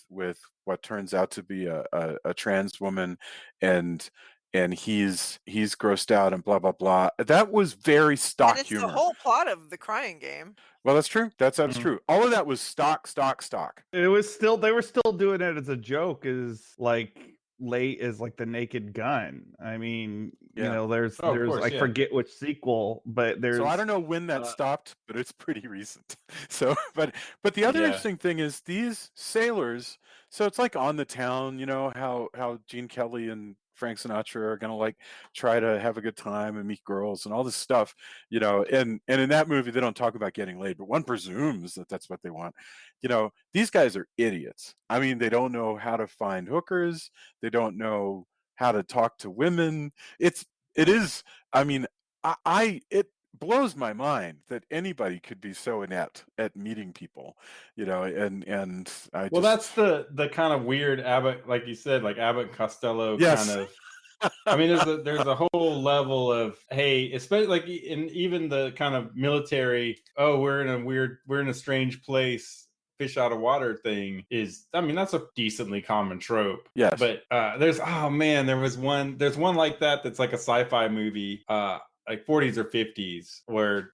what turns out to be a trans woman, and he's grossed out and blah blah blah. That was very stock And it's humor. the whole plot of The Crying Game. Well, that's true. That's true. All of that was stock. It was still, they were still doing it as a joke, is like late as like The Naked Gun. I mean, there's course, I forget which sequel, but there's. So I don't know when that stopped, but it's pretty recent. So, but the other interesting thing is these sailors. So it's like on the town, how Gene Kelly and Frank Sinatra are gonna like try to have a good time and meet girls and all this stuff, and in that movie they don't talk about getting laid, but one presumes that that's what they want. These guys are idiots. I mean, they don't know how to find hookers. They don't know how to talk to women. It is. I mean, it blows my mind that anybody could be so inept at meeting people, and I Well, just. that's the kind of weird Abbott, like you said, like Abbott and Costello Yes. kind of. I mean, there's a whole level of, hey, especially like in even the kind of military. Oh, we're in a strange place, fish out of water thing is. I mean, that's a decently common trope. Yes. But there's one like that that's like a sci-fi movie. Like 40s or 50s, where,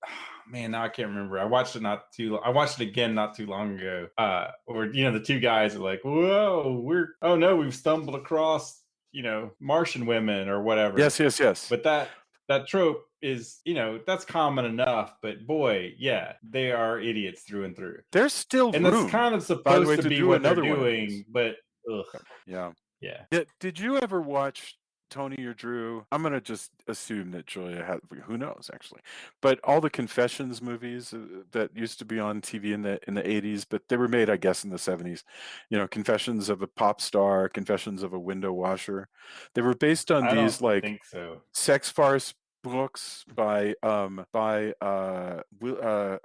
man, now I can't remember. I watched it again not too long ago. Where the two guys are like, whoa, we've stumbled across Martian women or whatever. Yes. But that trope is, that's common enough. But boy, yeah, they are idiots through and through. There's still and room, that's kind of supposed to be what they're doing. But yeah. Yeah. Did you ever watch Tony or Drew? I'm gonna just assume that Julia had. Who knows, actually? But all the Confessions movies that used to be on TV in the 80s, but they were made, I guess, in the 70s. Confessions of a pop star, Confessions of a window washer. They were based on these like think so. sex farce books by I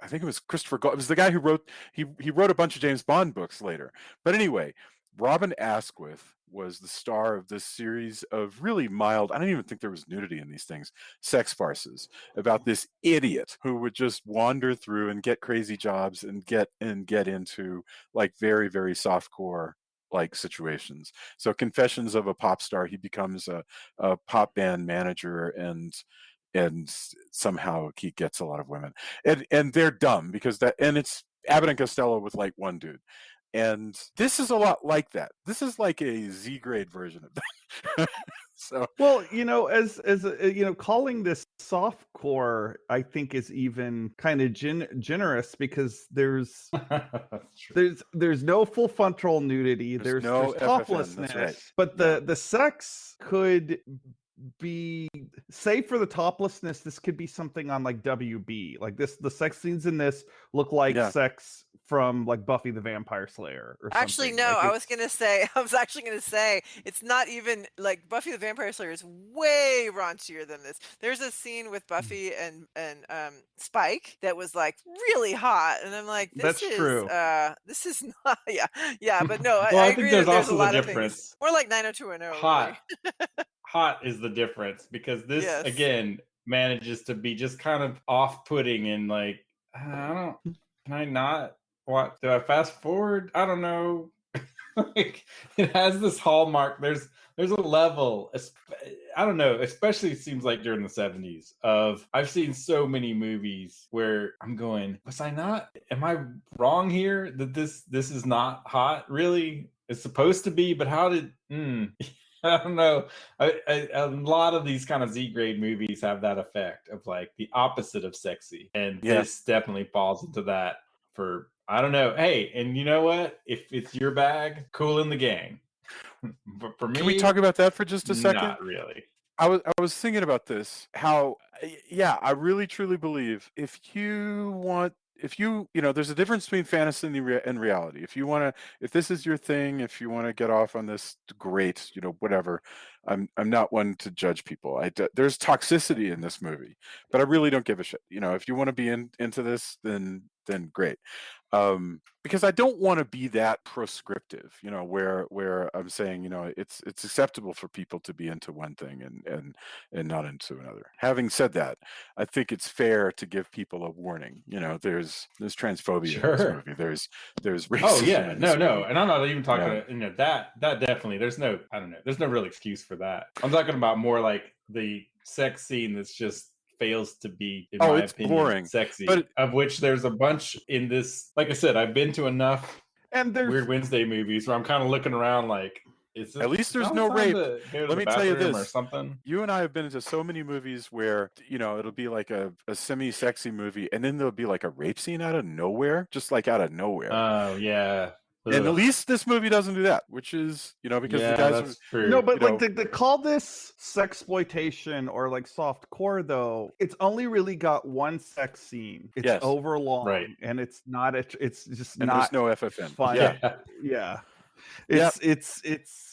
think it was Christopher It was the guy who wrote he wrote a bunch of James Bond books later. But anyway, Robin Asquith was the star of this series of really mild, I don't even think there was nudity in these things, sex farces about this idiot who would just wander through and get crazy jobs and get into like very, very softcore like situations. So Confessions of a Pop Star, he becomes a pop band manager and somehow he gets a lot of women. And they're dumb because it's Abbott and Costello with like one dude. And this is a lot like that. This is like a Z grade version of that. So, well, as calling this softcore, I think is even kind of generous because there's no full frontal nudity. There's no toplessness, FFN, that's right. But the sex could be, say, for the toplessness, this could be something on like WB. Like the sex scenes in this look like sex from like Buffy the Vampire Slayer or actually something. no, like I was actually gonna say it's not even like Buffy the Vampire Slayer is way raunchier than this. There's a scene with Buffy and Spike that was like really hot, and I'm like, this is true. This is not but no, well, I I agree think there's that there's also a lot the of difference. things. More like 90210. Hot. Really. Hot is the difference because this again manages to be just kind of off-putting and like, can I not? What do I fast forward? I don't know. Like, it has this hallmark. There's a level. I don't know. Especially it seems like during the 70s. I've seen so many movies where I'm going, was I not? Am I wrong here? That this is not hot. Really, it's supposed to be, but how did? I don't know. A lot of these kind of Z grade movies have that effect of like the opposite of sexy, and this definitely falls into that. For I don't know. Hey, and you know what? If it's your bag, cool in the gang. But for me, can we talk about that for just a second? Not really. I was thinking about this. How I really truly believe if there's a difference between fantasy and reality. If this is your thing, if you want to get off on this, great, whatever. I'm not one to judge people. There's toxicity in this movie, but I really don't give a shit. If you want to be into this, then great. Because I don't want to be that prescriptive, where I'm saying, it's acceptable for people to be into one thing and not into another. Having said that, I think it's fair to give people a warning. There's transphobia in this movie. There's racism. Oh yeah, in this no, movie. and I'm not even talking. That definitely. There's no real excuse for that. I'm talking about more like the sex scene that's just fails to be, in my opinion, boring, sexy. But of which there's a bunch in this. Like I said, I've been to enough Weird Wednesday movies where I'm kind of looking around like, at least there's no rape. Let me tell you this: or something. You and I have been into so many movies where it'll be like a semi-sexy movie, and then there'll be like a rape scene out of nowhere, just like out of nowhere. Oh yeah. And at least this movie doesn't do that, which is, because the guys that's true. No, but like they call this sexploitation or like softcore, though. It's only really got one sex scene. It's overlong, right? And it's not. It's just and not. There's no FFN. Fun. Yeah.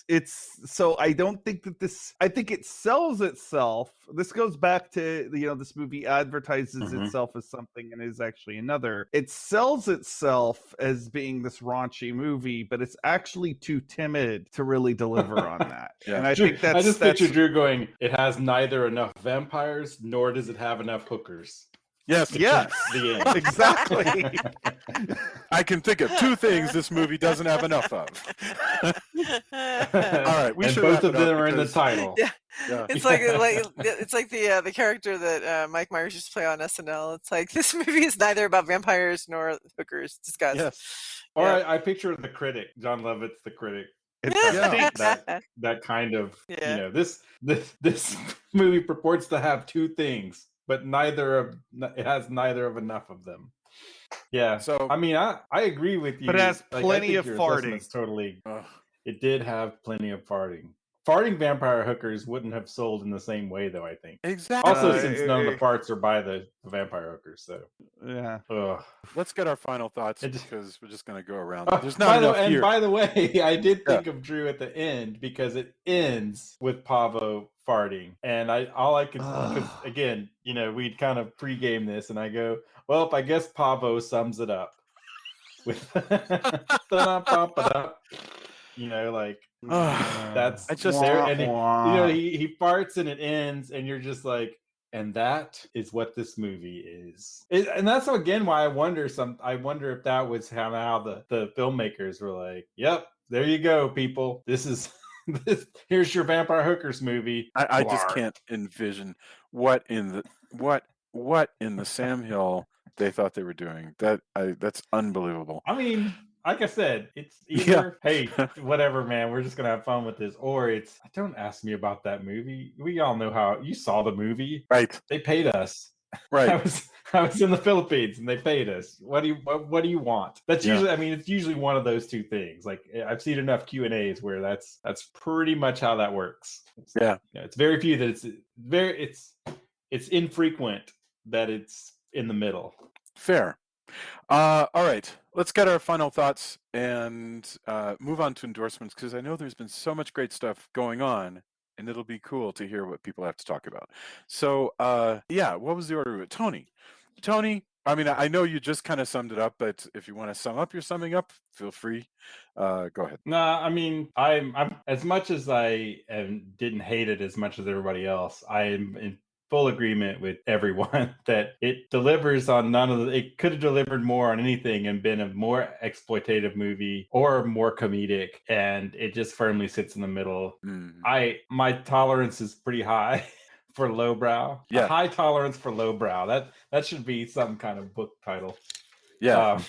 It's so I don't think that this. I think it sells itself. This goes back to this movie advertises itself as something and is actually another. It sells itself as being this raunchy movie, but it's actually too timid to really deliver on that. And I think I just picture Drew going, it has neither enough vampires nor does it have enough hookers. Yes, exactly. I can think of two things this movie doesn't have enough of. All right, we should. Both of them are in the title. Yeah. It's like the character that Mike Myers used to play on SNL. It's like this movie is neither about vampires nor hookers. Discuss. Yes. Or I picture the critic, John Lovett's the critic. That kind of this movie purports to have two things, but it has neither of enough of them. Yeah. So I mean, I agree with you. But it has plenty of farting. Totally. It did have plenty of farting. Farting vampire hookers wouldn't have sold in the same way, though, I think. Exactly. Also, since none of the farts are by the vampire hookers, so yeah. Let's get our final thoughts because we're just going to go around. There's not enough here. And by the way, I did think of Drew at the end because it ends with Pavo farting, and because again, we'd kind of pregame this, and I go, well, I guess Pavo sums it up with. You know, like that's I just there, and he farts and it ends, and you're just like, and that is what this movie is. And that's again why I wonder if that was how the filmmakers were like, yep, there you go, people. This is here's your vampire hookers movie. I just can't envision what in the Sam Hill they thought they were doing. That's unbelievable. I mean, like I said, it's either hey, whatever, man, we're just gonna have fun with this, or it's don't ask me about that movie. We all know how you saw the movie, right? They paid us, right? I was in the Philippines and they paid us. What do you want? That's usually, I mean, it's usually one of those two things. Like I've seen enough Q&As where that's pretty much how that works. It's very few that it's infrequent that it's in the middle. Fair. All right, let's get our final thoughts and move on to endorsements, because I know there's been so much great stuff going on, and it'll be cool to hear what people have to talk about. So, what was the order of it? Tony, I mean, I know you just kind of summed it up, but if you want to sum up your summing up, feel free. Go ahead. No, I mean, I'm as much as I didn't hate it as much as everybody else, I am in full agreement with everyone that it delivers on it could have delivered more on anything and been a more exploitative movie or more comedic, and it just firmly sits in the middle. My tolerance is pretty high for lowbrow. A high tolerance for lowbrow. That should be some kind of book title. But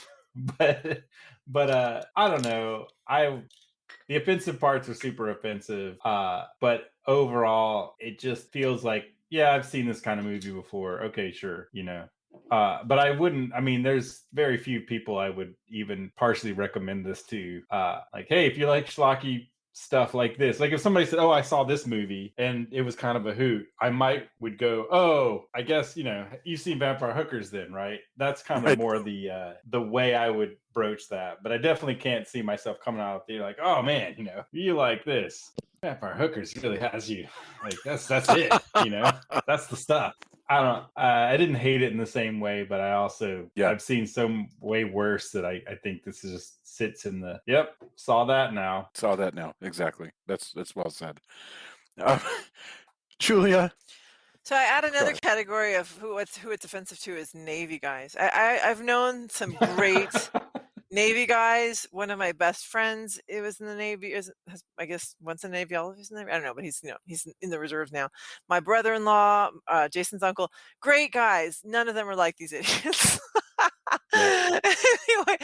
I don't know. The offensive parts are super offensive. But overall, it just feels like, yeah, I've seen this kind of movie before. Okay, sure, you know. But I wouldn't. I mean, there's very few people I would even partially recommend this to. Like, hey, if you like schlocky stuff like this, like if somebody said, "Oh, I saw this movie and it was kind of a hoot," I would go, "Oh, I guess you've seen Vampire Hookers, then, right?" That's kind of more the way I would broach that. But I definitely can't see myself coming out there like, "Oh man, you like this." Vampire Hookers really has you. Like that's it. That's the stuff. I didn't hate it in the same way, but I also I've seen some way worse that I think this just sits in the saw that now. Exactly. That's well said. Julia. So I add another category of who it's offensive to is Navy guys. I've known some great Navy guys. One of my best friends, it was in the Navy. I guess once in the Navy, all of his Navy. I don't know, but he's in the reserves now. My brother-in-law, Jason's uncle, great guys. None of them are like these idiots. Anyway,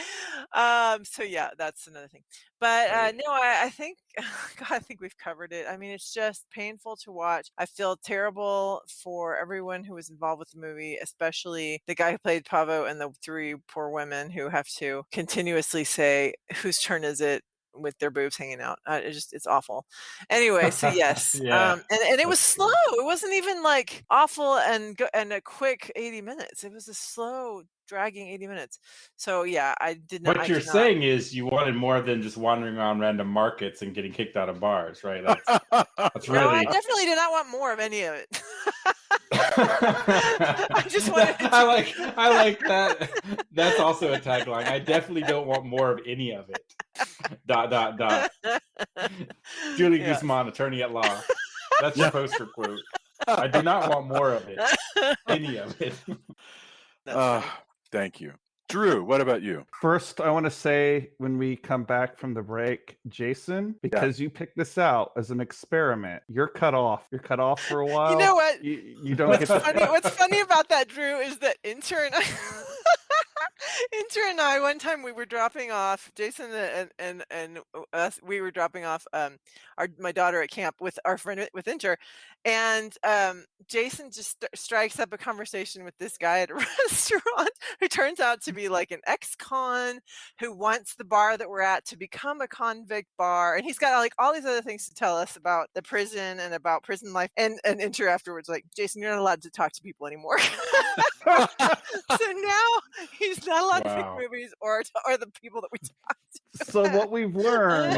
so yeah, that's another thing. But no, I think I think we've covered it. I mean, it's just painful to watch. I feel terrible for everyone who was involved with the movie, especially the guy who played Pavo and the three poor women who have to continuously say, "Whose turn is it?" with their boobs hanging out. It's awful. Anyway, so yes. And it was slow. It wasn't even like awful and a quick 80 minutes. It was a slow, dragging 80 minutes. So yeah, I did not. What you're saying is you wanted more than just wandering around random markets and getting kicked out of bars, right? That's really. No, I definitely did not want more of any of it. I just wanted. I like that. That's also a tagline. I definitely don't want more of any of it. ... Julie Guzman, attorney at law. That's your poster quote. I do not want more of it. Any of it. Thank you. Drew, what about you? First, I want to say when we come back from the break, Jason, because you picked this out as an experiment, you're cut off. You're cut off for a while. You know what? You don't get What's funny about that, Drew, is that intern and I one time we were dropping off Jason and us. We were dropping off my daughter at camp with our friend with Inter, and Jason just strikes up a conversation with this guy at a restaurant who turns out to be like an ex-con who wants the bar that we're at to become a convict bar, and he's got like all these other things to tell us about the prison and about prison life. And Inter afterwards like, Jason, you're not allowed to talk to people anymore. So now he's not allowed to pick movies or the people that we talk to. So what we've learned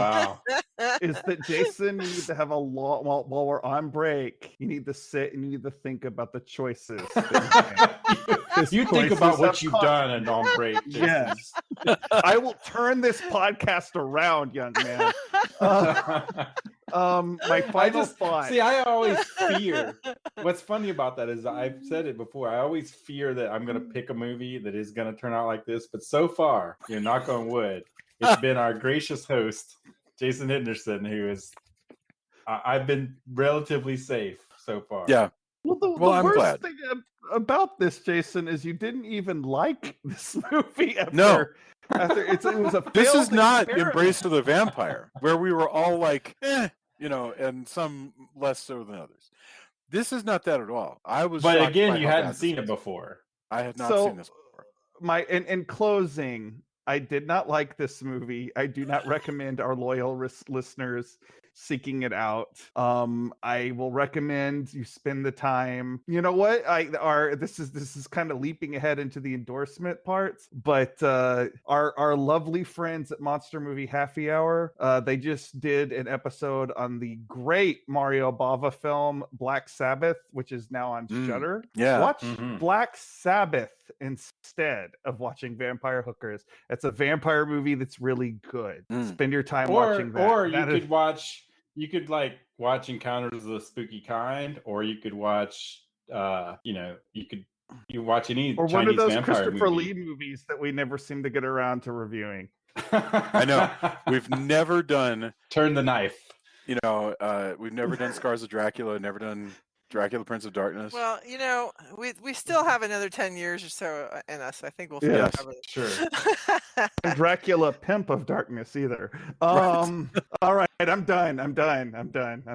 is that Jason, you need to have a lot while we're on break. You need to sit and you need to think about the choices. You think about what you've done and on break. Yes. I will turn this podcast around, young man. My final thought. See, I always fear. What's funny about that is I've said it before. I always fear that I'm going to pick a movie that is going to turn out like this. But so far, knock on wood, it's been our gracious host, Jason Henderson, who is. I've been relatively safe so far. Yeah. Well, the I'm worst glad. thing about this, Jason, is you didn't even like this movie after. No. It was a. This is not Embrace of the Vampire, where we were all like, and some less so than others. This is not that at all. I was. But again, you hadn't seen it before. I had not seen this before. In closing, I did not like this movie. I do not recommend our loyal listeners seeking it out. I will recommend you spend the time. You know what? This is kind of leaping ahead into the endorsement parts, but our lovely friends at Monster Movie Happy Hour, they just did an episode on the great Mario Bava film Black Sabbath, which is now on Shudder. Yeah. Watch Black Sabbath instead of watching Vampire Hookers. It's a vampire movie that's really good. Spend your time watching that. Or you could watch Encounters of the Spooky Kind, or you could watch you watch any or Chinese one of those vampire Christopher movie. Lee movies that we never seem to get around to reviewing. I know. We've never done Turn the Knife. We've never done Scars of Dracula, never done Dracula Prince of Darkness. Well, we still have another 10 years or so in us. I think we'll Yeah, sure. And Dracula Pimp of Darkness either. All right, I'm done.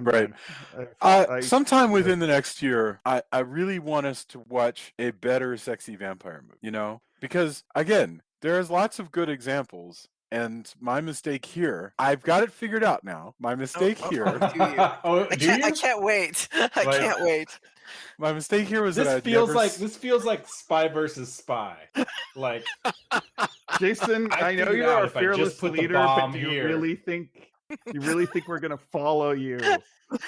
Right. Sometime within the next year, I really want us to watch a better sexy vampire movie, because again, there's lots of good examples. And my mistake here, I've got it figured out now. My mistake here. I can't wait. I can't wait. My mistake here was this that this feels like Spy versus Spy. Like Jason, I know you're our fearless leader, but do you really think we're gonna follow you?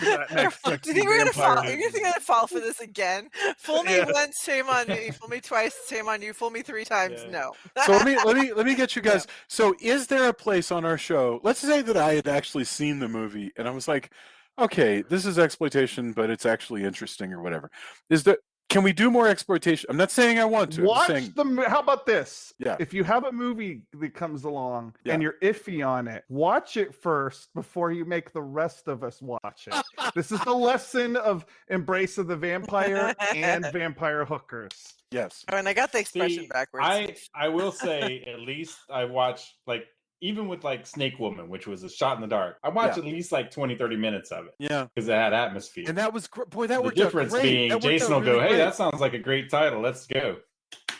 That next do you think we're gonna fall? Are you gonna fall for this again? Fool me once, shame on me. Fool me twice, shame on you. Fool me 3 times, no. So let me get you guys. Yeah. So is there a place on our show? Let's say that I had actually seen the movie and I was like, okay, this is exploitation, but it's actually interesting or whatever. Can we do more exploitation? I'm not saying I want to. How about this? Yeah. If you have a movie that comes along and you're iffy on it, watch it first before you make the rest of us watch it. This is the lesson of Embrace of the Vampire and Vampire Hookers. Yes. Oh, and I got the expression backwards. I will say, at least I watched even with Snake Woman, which was a shot in the dark, I watched at least 20, 30 minutes of it. Yeah. Because it had atmosphere. And that was boy, that worked out great. The difference being Jason will go, hey, that sounds like a great title. Let's go.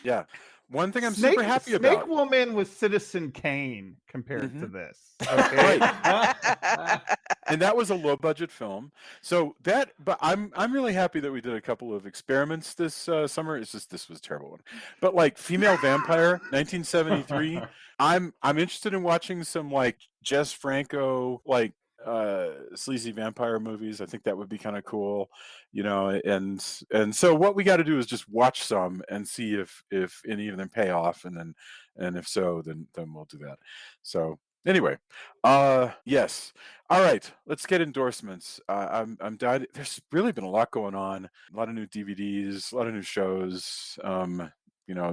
Yeah. One thing I'm super happy about. Snake Woman was Citizen Kane compared to this. Okay. And that was a low budget film. But I'm really happy that we did a couple of experiments this summer. It's just this was a terrible one. But Female Vampire, 1973. I'm interested in watching some Jess Franco sleazy vampire movies. I think that would be kind of cool, and so what we got to do is just watch some and see if any of them pay off, and if so, then we'll do that. So anyway, yes, all right, let's get endorsements. I'm dying. There's really been a lot going on, a lot of new DVDs, a lot of new shows.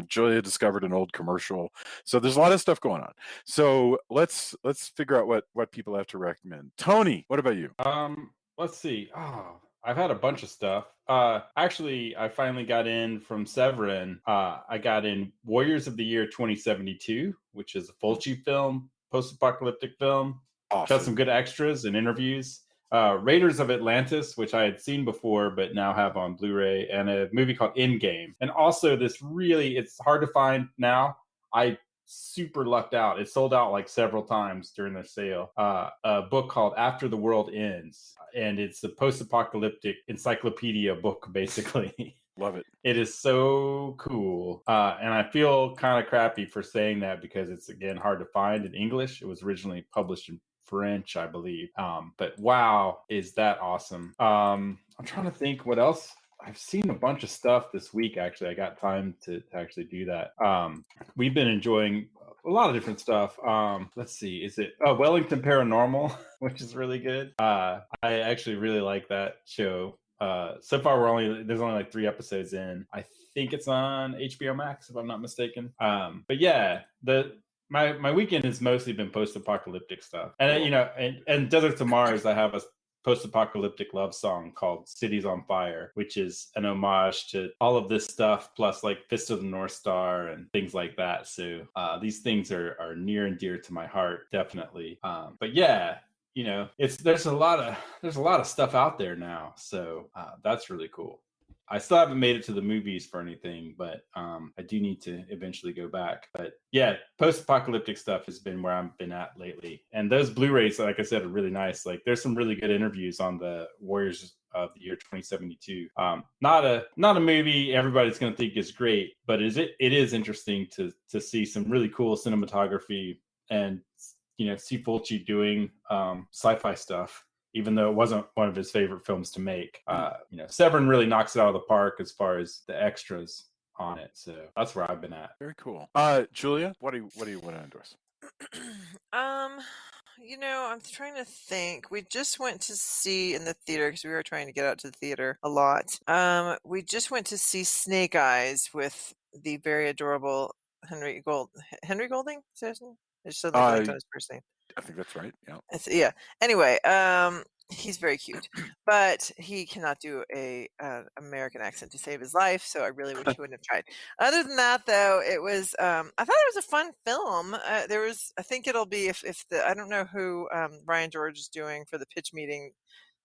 Julia discovered an old commercial. So there's a lot of stuff going on. So let's figure out what people have to recommend. Tony, what about you? Let's see. I've had a bunch of stuff. Actually, I finally got in from Severin. I got in Warriors of the Year 2072, which is a Fulci film, post-apocalyptic film. Awesome. Got some good extras and interviews. Raiders of Atlantis, which I had seen before but now have on Blu-ray, and a movie called Endgame. And also it's hard to find now. I super lucked out. It sold out several times during their sale. A book called After the World Ends, and it's a post-apocalyptic encyclopedia book, basically. Love it. It is so cool. And I feel kind of crappy for saying that because it's, again, hard to find in English. It was originally published in French, I believe. But wow, is that awesome. I'm trying to think what else. I've seen a bunch of stuff this week, actually. I got time to actually do that. We've been enjoying a lot of different stuff. Let's see, is it Wellington Paranormal, which is really good. I actually really like that show. So far there's only like 3 episodes in. I think it's on HBO Max if I'm not mistaken. But yeah, my weekend has mostly been post-apocalyptic stuff, and cool. And Deserts of Mars, I have a post-apocalyptic love song called Cities on Fire, which is an homage to all of this stuff, plus like Fist of the North Star and things like that. So these things are near and dear to my heart, definitely. But yeah, there's a lot of stuff out there now, so that's really cool. I still haven't made it to the movies for anything, but I do need to eventually go back. But yeah, post-apocalyptic stuff has been where I've been at lately. And those Blu-rays, like I said, are really nice. Like there's some really good interviews on the Warriors of the year 2072. Not a movie everybody's going to think is great, but it is interesting to see some really cool cinematography and see Fulci doing sci-fi stuff, even though it wasn't one of his favorite films to make. Severin really knocks it out of the park as far as the extras on it. So that's where I've been at. Very cool. Julia, what do you want to endorse? I'm trying to think. We just went to see in the theater, because we were trying to get out to the theater a lot. We just went to see Snake Eyes with the very adorable Henry Golding? I just suddenly blanked on his first name. I think that's right. Yeah. Yeah. Anyway, he's very cute, but he cannot do a American accent to save his life. So I really wish he wouldn't have tried. Other than that, though, it was. I thought it was a fun film. I think it'll be I don't know who Ryan George is doing for the pitch meeting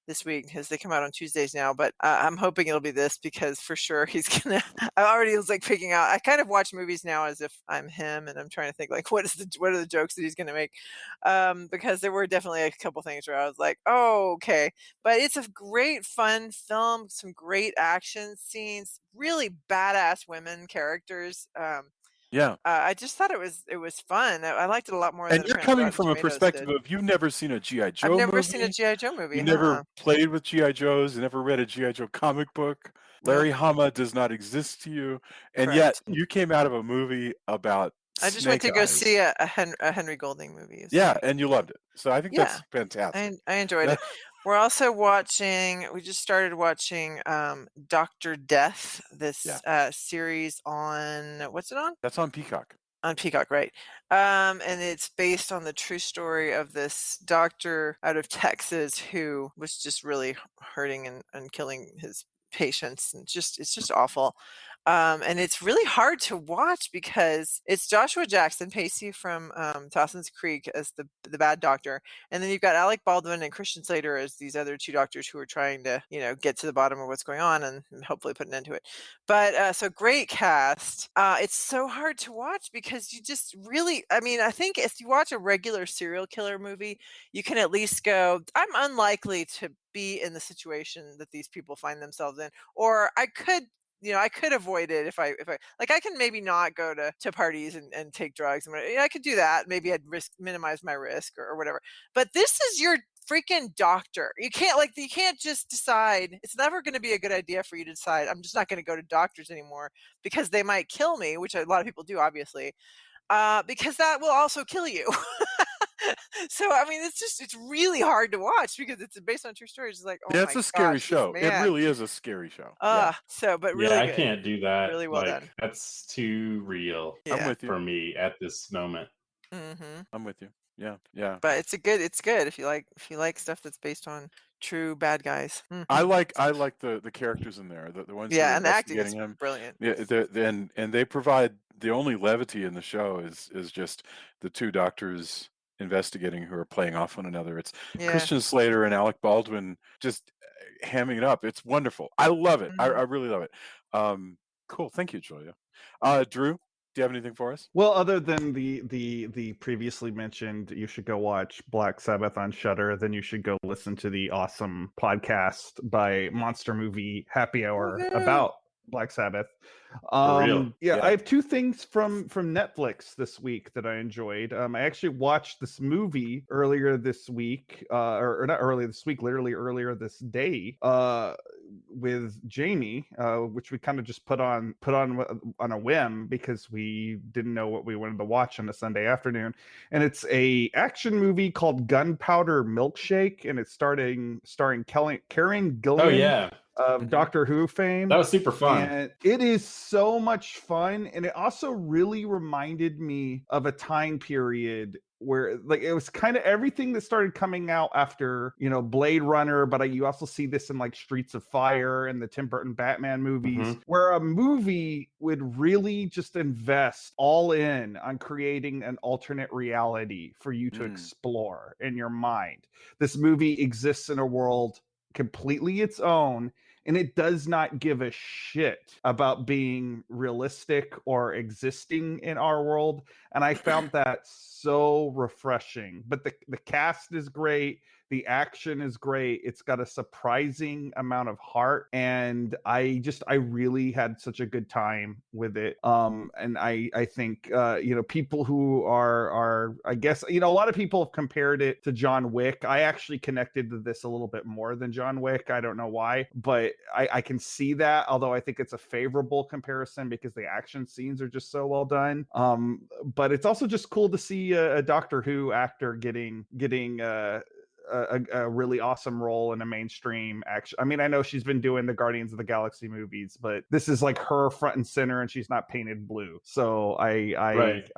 this week, because they come out on Tuesdays now, but I'm hoping it'll be this, because for sure he's gonna. I already was like picking out. I kind of watch movies now as if I'm him, and I'm trying to think like what are the jokes that he's gonna make, because there were definitely a couple things where I was like, oh, okay, but it's a great fun film, some great action scenes, really badass women characters. Yeah. I just thought it was fun. I liked it a lot more. And than you're coming from a perspective of you've never seen a G.I. Joe movie. I've never seen a G.I. Joe movie. You never played with G.I. Joes. You never read a G.I. Joe comic book. Larry Hama does not exist to you. And yet you came out of a movie about I just went to go see a Henry Golding movie. Yeah, and you loved it. So I think that's fantastic. I enjoyed it. We're also we just started watching Dr. Death, this series on, what's it on? That's on Peacock. On Peacock, right. And it's based on the true story of this doctor out of Texas who was just really hurting and killing his patients, and it's just awful. And it's really hard to watch because it's Joshua Jackson Pacey from Dawson's Creek as the bad doctor, and then you've got Alec Baldwin and Christian Slater as these other 2 doctors who are trying to get to the bottom of what's going on and hopefully put an end to it. But so great cast. It's so hard to watch because you just really, I think if you watch a regular serial killer movie, you can at least go, I'm unlikely to be in the situation that these people find themselves in, or I could avoid it if I like. I can maybe not go to parties and take drugs, and I could do that. Maybe I'd minimize my risk or whatever. But this is your freaking doctor. You can't just decide. It's never going to be a good idea for you to decide, I'm just not going to go to doctors anymore because they might kill me, which a lot of people do, obviously, because that will also kill you. So it's really hard to watch because it's based on true stories. It's like, oh it's a scary show. It really is a scary show. But really, I can't do that. Really well done. That's too real. I'm with you. For me at this moment. Mm-hmm. I'm with you. Yeah. But it's good if you like stuff that's based on true bad guys. Mm-hmm. I like the characters in there, the ones who are and the acting is him. Brilliant. Yeah, and they provide the only levity in the show is just the 2 doctors investigating who are playing off one another. It's Christian Slater and Alec Baldwin just hamming it up. It's wonderful. I love it. Mm-hmm. I really love it. Cool. Thank you, Julia. Drew, do you have anything for us? Well, other than the previously mentioned, you should go watch Black Sabbath on Shudder. Then you should go listen to the awesome podcast by Monster Movie Happy Hour about Black Sabbath. For real. Yeah, I have two things from Netflix this week that I enjoyed. I actually watched this movie earlier this week, or not earlier this week, literally earlier this day, with Jamie, which we kind of just put on a whim because we didn't know what we wanted to watch on a Sunday afternoon. And it's a action movie called Gunpowder Milkshake, and it's starring Karen Gillan. Oh yeah. Of Doctor Who fame. That was super fun. And it is so much fun. And it also really reminded me of a time period where like it was kind of everything that started coming out after, you know, Blade Runner, but you also see this in like Streets of Fire and the Tim Burton Batman movies, where a movie would really just invest all in on creating an alternate reality for you to explore in your mind. This movie exists in a world completely its own, and it does not give a shit about being realistic or existing in our world. And I found that so refreshing. But the cast is great. The action is great. It's got a surprising amount of heart. And I really had such a good time with it. And I think, you know, people who are, I guess, you know, a lot of people have compared it to John Wick. I actually connected to this a little bit more than John Wick. I don't know why, but I can see that, although I think it's a favorable comparison because the action scenes are just so well done. But it's also just cool to see a Doctor Who actor getting a really awesome role in a mainstream action. I mean, I know she's been doing the Guardians of the Galaxy movies, but this is like her front and center, and she's not painted blue. So I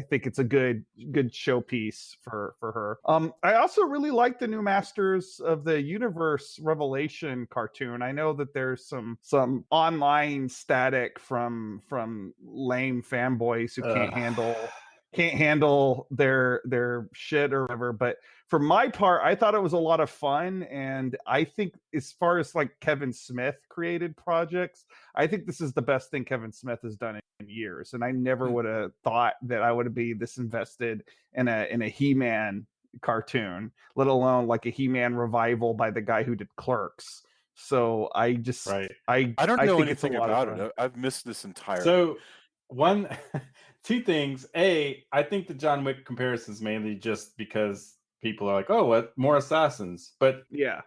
think it's a good showpiece for her. I also really like the new Masters of the Universe Revelation cartoon. I know that there's some online static from lame fanboys who can't handle their shit or whatever, but for my part, I thought it was a lot of fun. And I think as far as like Kevin Smith created projects, I think this is the best thing Kevin Smith has done in years. And I never would have thought that I would be this invested in a He-Man cartoon, let alone like a He-Man revival by the guy who did Clerks. So I just, I don't know think anything it's a lot about it. I've missed this entirely. So two things. I think the John Wick comparison is mainly just because people are like, oh, what more assassins? But yeah,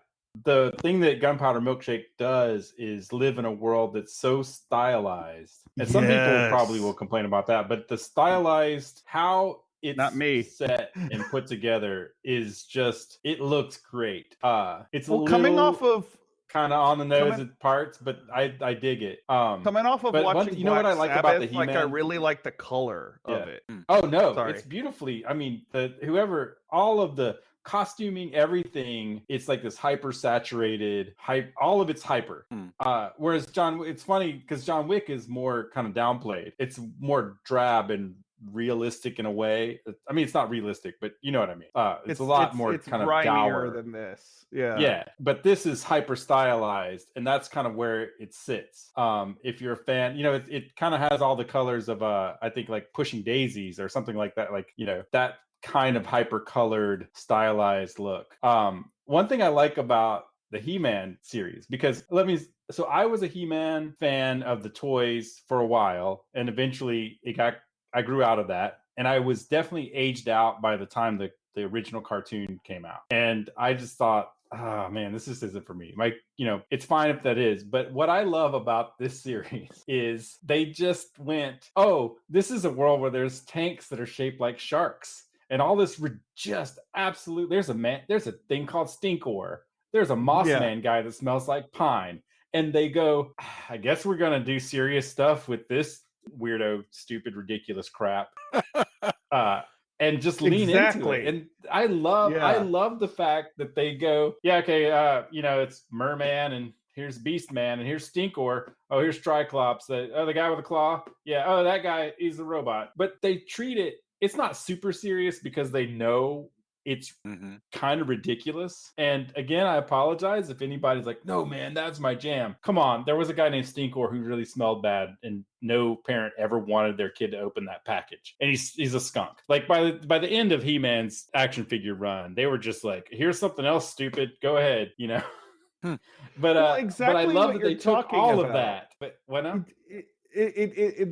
the thing that Gunpowder Milkshake does is live in a world that's so stylized. And some people probably will complain about that, but the stylized, how it's not me set and put together is just, it looks great. It's coming off of kind of on the nose at parts, but I dig it. Coming off of watching you know what I like Sabbath, about the He-Man? like I really like the color of it. Oh no, Sorry. It's beautifully. I mean, all of the costuming, everything, it's like this hyper saturated all of it's hyper. Whereas it's funny because John Wick is more kind of downplayed. It's more drab and realistic in a way. I mean, it's not realistic, but you know what I mean. It's a lot more kind of dour than this. Yeah, but this is hyper stylized, and that's kind of where it sits. If you're a fan, you know, it kind of has all the colors of I think like Pushing Daisies or something like that, like, you know, that kind of hyper colored stylized look. One thing I like about the He-Man series, because so I was a He-Man fan of the toys for a while, and eventually I grew out of that, and I was definitely aged out by the time the original cartoon came out. And I just thought, oh man, this just isn't for me. Like, you know, it's fine if that is. But what I love about this series is they just went, oh, this is a world where there's tanks that are shaped like sharks. And all this just absolute, there's a thing called Stinkor. There's a Mossman guy that smells like pine. And they go, I guess we're going to do serious stuff with this weirdo, stupid, ridiculous crap. And just lean into it. And I love the fact that they go, yeah, okay, you know, it's Merman, and here's Beastman, and here's Stinkor. Oh, here's Triclops. The guy with a claw. Yeah, oh, that guy, he's a robot. But they treat it's not super serious because they know it's kind of ridiculous. And again, I apologize if anybody's like, no, man, that's my jam. Come on. There was a guy named Stinkor who really smelled bad, and no parent ever wanted their kid to open that package. And he's a skunk. Like by the end of He-Man's action figure run, they were just like, here's something else stupid. Go ahead, you know? But exactly I love what that you're they took talking all about. of that. But why not?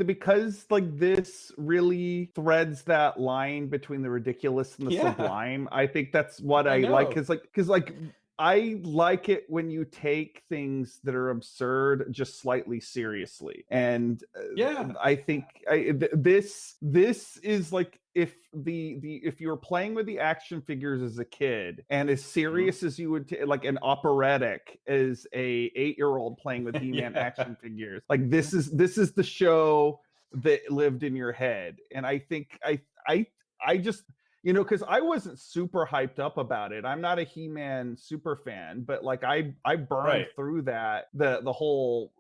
Because like this really threads that line between the ridiculous and the sublime. I think that's what I like, because I like it when you take things that are absurd just slightly seriously, and I think this is like if you were playing with the action figures as a kid and as serious as you would like an operatic as a 8-year-old playing with He-Man action figures, like this is the show that lived in your head. And I think I just, because I wasn't super hyped up about it. I'm not a He-Man super fan, but like I burned through that the whole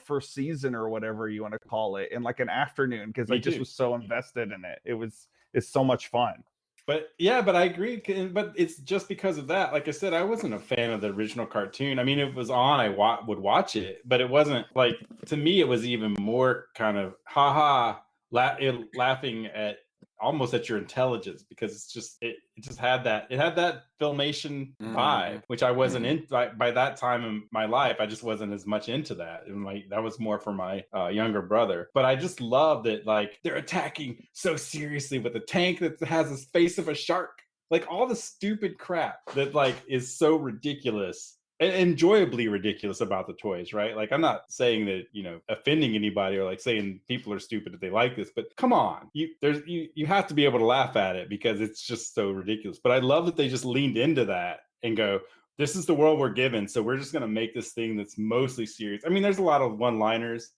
first season or whatever you want to call it in like an afternoon, because I just was so invested in it. It's so much fun. But I agree. But it's just because of that. Like I said, I wasn't a fan of the original cartoon. I mean, it was on, I would watch it, but it wasn't like, to me, it was even more kind of laughing at almost at your intelligence, because it's just it just had that Filmation vibe, which I wasn't in by that time in my life. I just wasn't as much into that, and that was more for my younger brother. But I just love that, like, they're attacking so seriously with a tank that has the face of a shark, like all the stupid crap that like is so ridiculous. Enjoyably ridiculous about the toys, right? Like, I'm not saying that, offending anybody or like saying people are stupid if they like this, but come on, you have to be able to laugh at it because it's just so ridiculous. But I love that they just leaned into that and go, this is the world we're given, so we're just going to make this thing that's mostly serious. I mean, there's a lot of one-liners.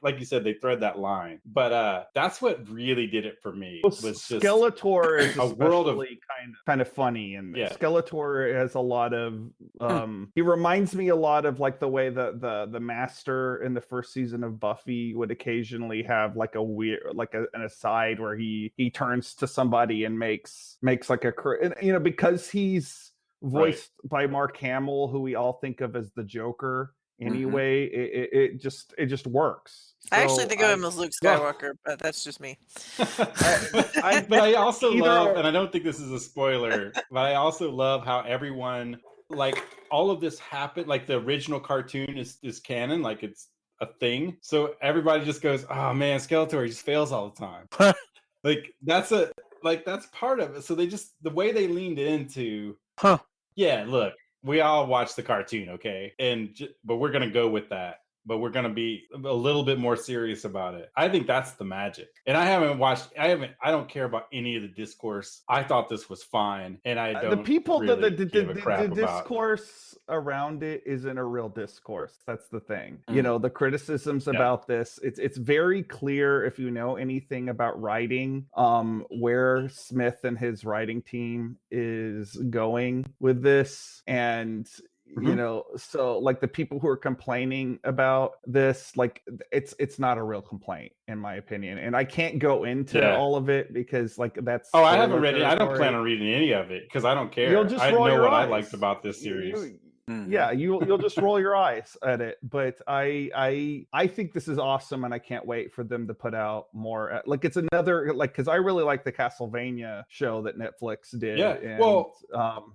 Like you said, they thread that line, but that's what really did it for me. Well, was just Skeletor is a world of kind of funny, and Skeletor has a lot of he reminds me a lot of like the way the Master in the first season of Buffy would occasionally have like a weird an aside where he turns to somebody and makes like a because he's voiced by Mark Hamill, who we all think of as the Joker. Anyway, it just works. I actually think of him as Luke Skywalker, but that's just me. But I also love, and I don't think this is a spoiler, but I also love how everyone, like, all of this happened, like the original cartoon is canon, like it's a thing. So everybody just goes, oh man, Skeletor, he just fails all the time. Like that's part of it. So they just, the way they leaned into, look, we all watch the cartoon, okay? But we're going to go with that. But we're going to be a little bit more serious about it. I think that's the magic. And I don't care about any of the discourse. I thought this was fine. And I don't the discourse around it isn't a real discourse. That's the thing. The criticisms about this, it's very clear if you know anything about writing, where Smith and his writing team is going with this. And so like the people who are complaining about this, like it's not a real complaint in my opinion, and I can't go into all of it because like that's I haven't read it. I don't plan on reading any of it because I don't care. You'll just I roll know your what eyes. I liked about this series. You'll just roll your eyes at it, but I think this is awesome, and I can't wait for them to put out more. Like it's another, like, because I really like the Castlevania show that Netflix did.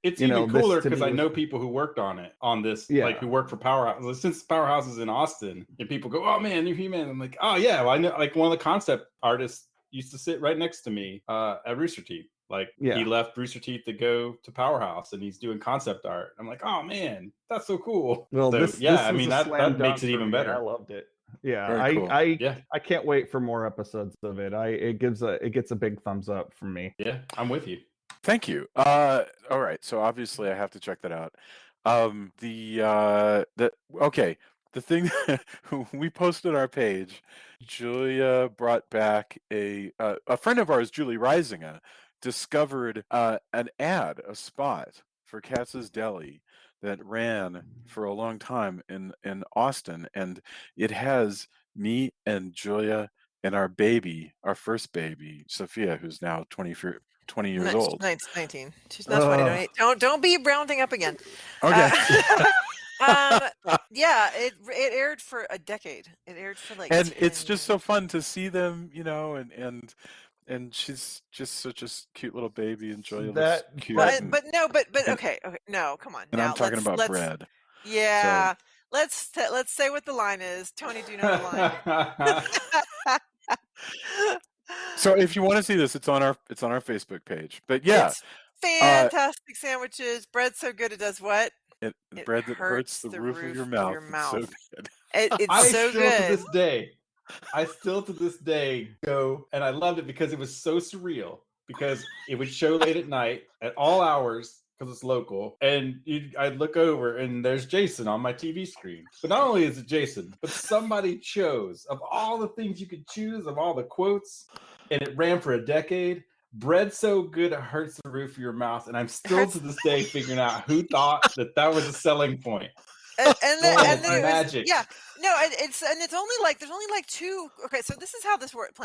It's even cooler because I know people who worked on this, like who worked for Powerhouse. Since Powerhouse is in Austin, and people go, "Oh man, new He-Man." I'm like, "Oh yeah, well, I know." Like one of the concept artists used to sit right next to me at Rooster Teeth. Like he left Rooster Teeth to go to Powerhouse, and he's doing concept art. I'm like, oh man, that's so cool. Well, so, that makes it even better. I loved it. I can't wait for more episodes of it. It gets a big thumbs up from me. Yeah, I'm with you. Thank you. All right, so obviously I have to check that out. The thing we posted on our page, Julia brought back a friend of ours, Julie Reisinger, discovered an ad, a spot for Katz's Deli that ran for a long time in Austin, and it has me and Julia and our first baby, Sophia, who's now 20 years old. 19. She's not 20. Don't be rounding up again. Okay. It aired for a decade. It aired for like, and it's just so fun to see them, and she's just such a cute little baby, and Julia looks cute. But okay, no, come on. And now, I'm talking about bread. Yeah. So, let's say what the line is. Tony, do you know the line? So if you want to see this, it's on our Facebook page. But yeah, it's fantastic sandwiches. Bread so good it does what? It bread that hurts the roof of your mouth. It's so good. It's so good. I still to this day go, and I loved it because it was so surreal. Because it would show late at night at all hours because it's local, and I'd look over and there's Jason on my TV screen. But not only is it Jason, but somebody chose, of all the things you could choose, of all the quotes, and it ran for a decade. Bread so good it hurts the roof of your mouth, and I'm still to this day figuring out who thought that was a selling point. And then it magic. Was, yeah. No, it's only like there's only like two. Okay, so this is how this went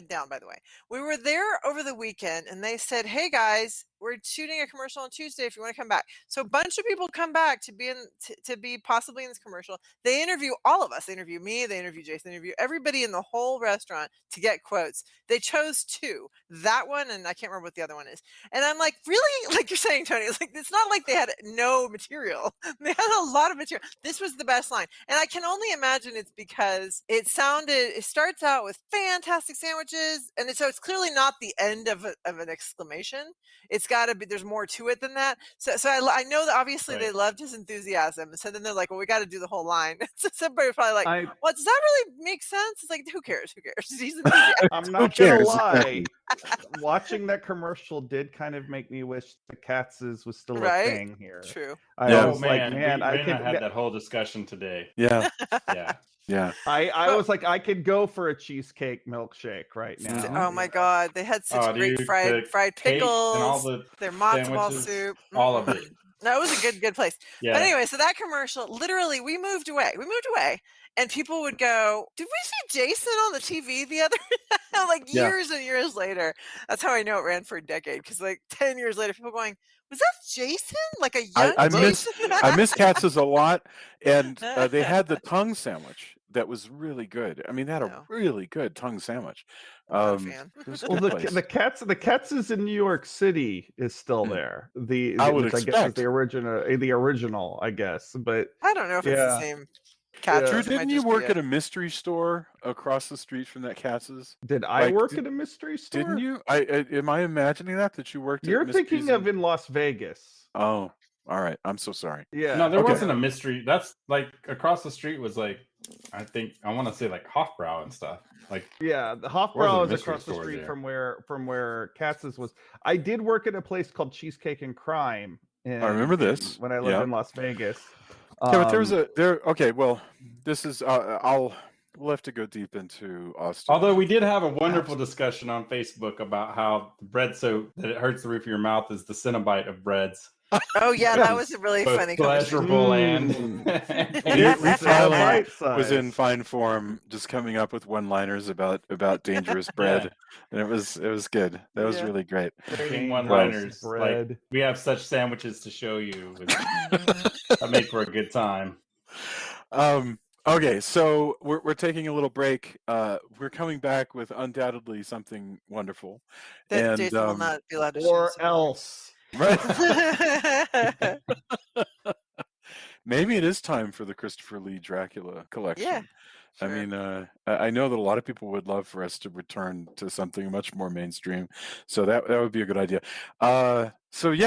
down. By the way, we were there over the weekend, and they said, "Hey guys, we're shooting a commercial on Tuesday. If you want to come back." So a bunch of people come back to be to be possibly in this commercial. They interview all of us. They interview me. They interview Jason. They interview everybody in the whole restaurant to get quotes. They chose two. That one, and I can't remember what the other one is. And I'm like, really? Like you're saying, Tony, it's not like they had no material. They had a lot of material. This was the best line, and I can only imagine it's because it starts out with fantastic sandwiches, and so it's clearly not the end of an exclamation. It's got to be, there's more to it than that. So I know that obviously They loved his enthusiasm. So then they're like, well, we got to do the whole line. So somebody was probably like, well, does that really make sense? It's like, who cares? He's enthusiastic. I'm not going to lie. Watching that commercial did kind of make me wish the Katz's was still a thing here. True. I was like, man, I had that whole discussion today. Yeah. Yeah. I was like, I could go for a cheesecake milkshake right now. Oh my God. They had such great fried pickles and all their matzo ball soup. All of it. No, it was a good place. Yeah. But anyway, so that commercial, literally, we moved away. And people would go, did we see Jason on the TV the other like years and years later? That's how I know it ran for a decade. Because like 10 years later, people going, was that Jason? Like a young Jason? I miss Katz's a lot. And they had the tongue sandwich that was really good. I mean, they had a really good tongue sandwich. The Katz's in New York City is still there. I would expect. I guess is the original, I guess. But I don't know if it's the same. Katz's. Drew, didn't you work at a mystery store across the street from that Katz's? Did I work at a mystery store? Didn't you? Am I imagining that you worked? You're thinking of in Las Vegas. Oh, all right. I'm so sorry. Yeah. No, there wasn't a mystery. That's like across the street was like, I want to say like Hofbrau and stuff. Like the Hofbrau is across the street from where Katz's was. I did work at a place called Cheesecake and Crime. I remember this when I lived in Las Vegas. Yeah, but okay. Well, this is we'll have to go deep into Austin. Although we did have a wonderful discussion on Facebook about how the bread so that it hurts the roof of your mouth is the Cenobite of breads. Oh yeah, that was a really funny pleasurable and was in fine form, just coming up with one-liners about dangerous bread, and it was good. That was really great. One-liners, like we have such sandwiches to show you. I made for a good time. Okay, so we're taking a little break. We're coming back with undoubtedly something wonderful, that Jason will not be allowed to or else. Right. Maybe it is time for the Christopher Lee Dracula collection. Yeah. Sure. I mean, I know that a lot of people would love for us to return to something much more mainstream. So that would be a good idea. So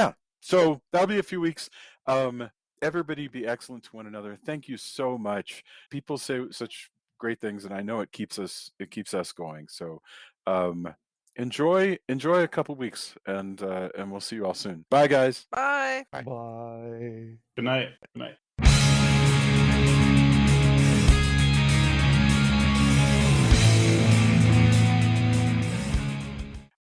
that'll be a few weeks. Everybody be excellent to one another. Thank you so much. People say such great things, and I know it keeps us going. So enjoy a couple weeks, and we'll see you all soon. Bye, guys. Bye. Bye. Good night.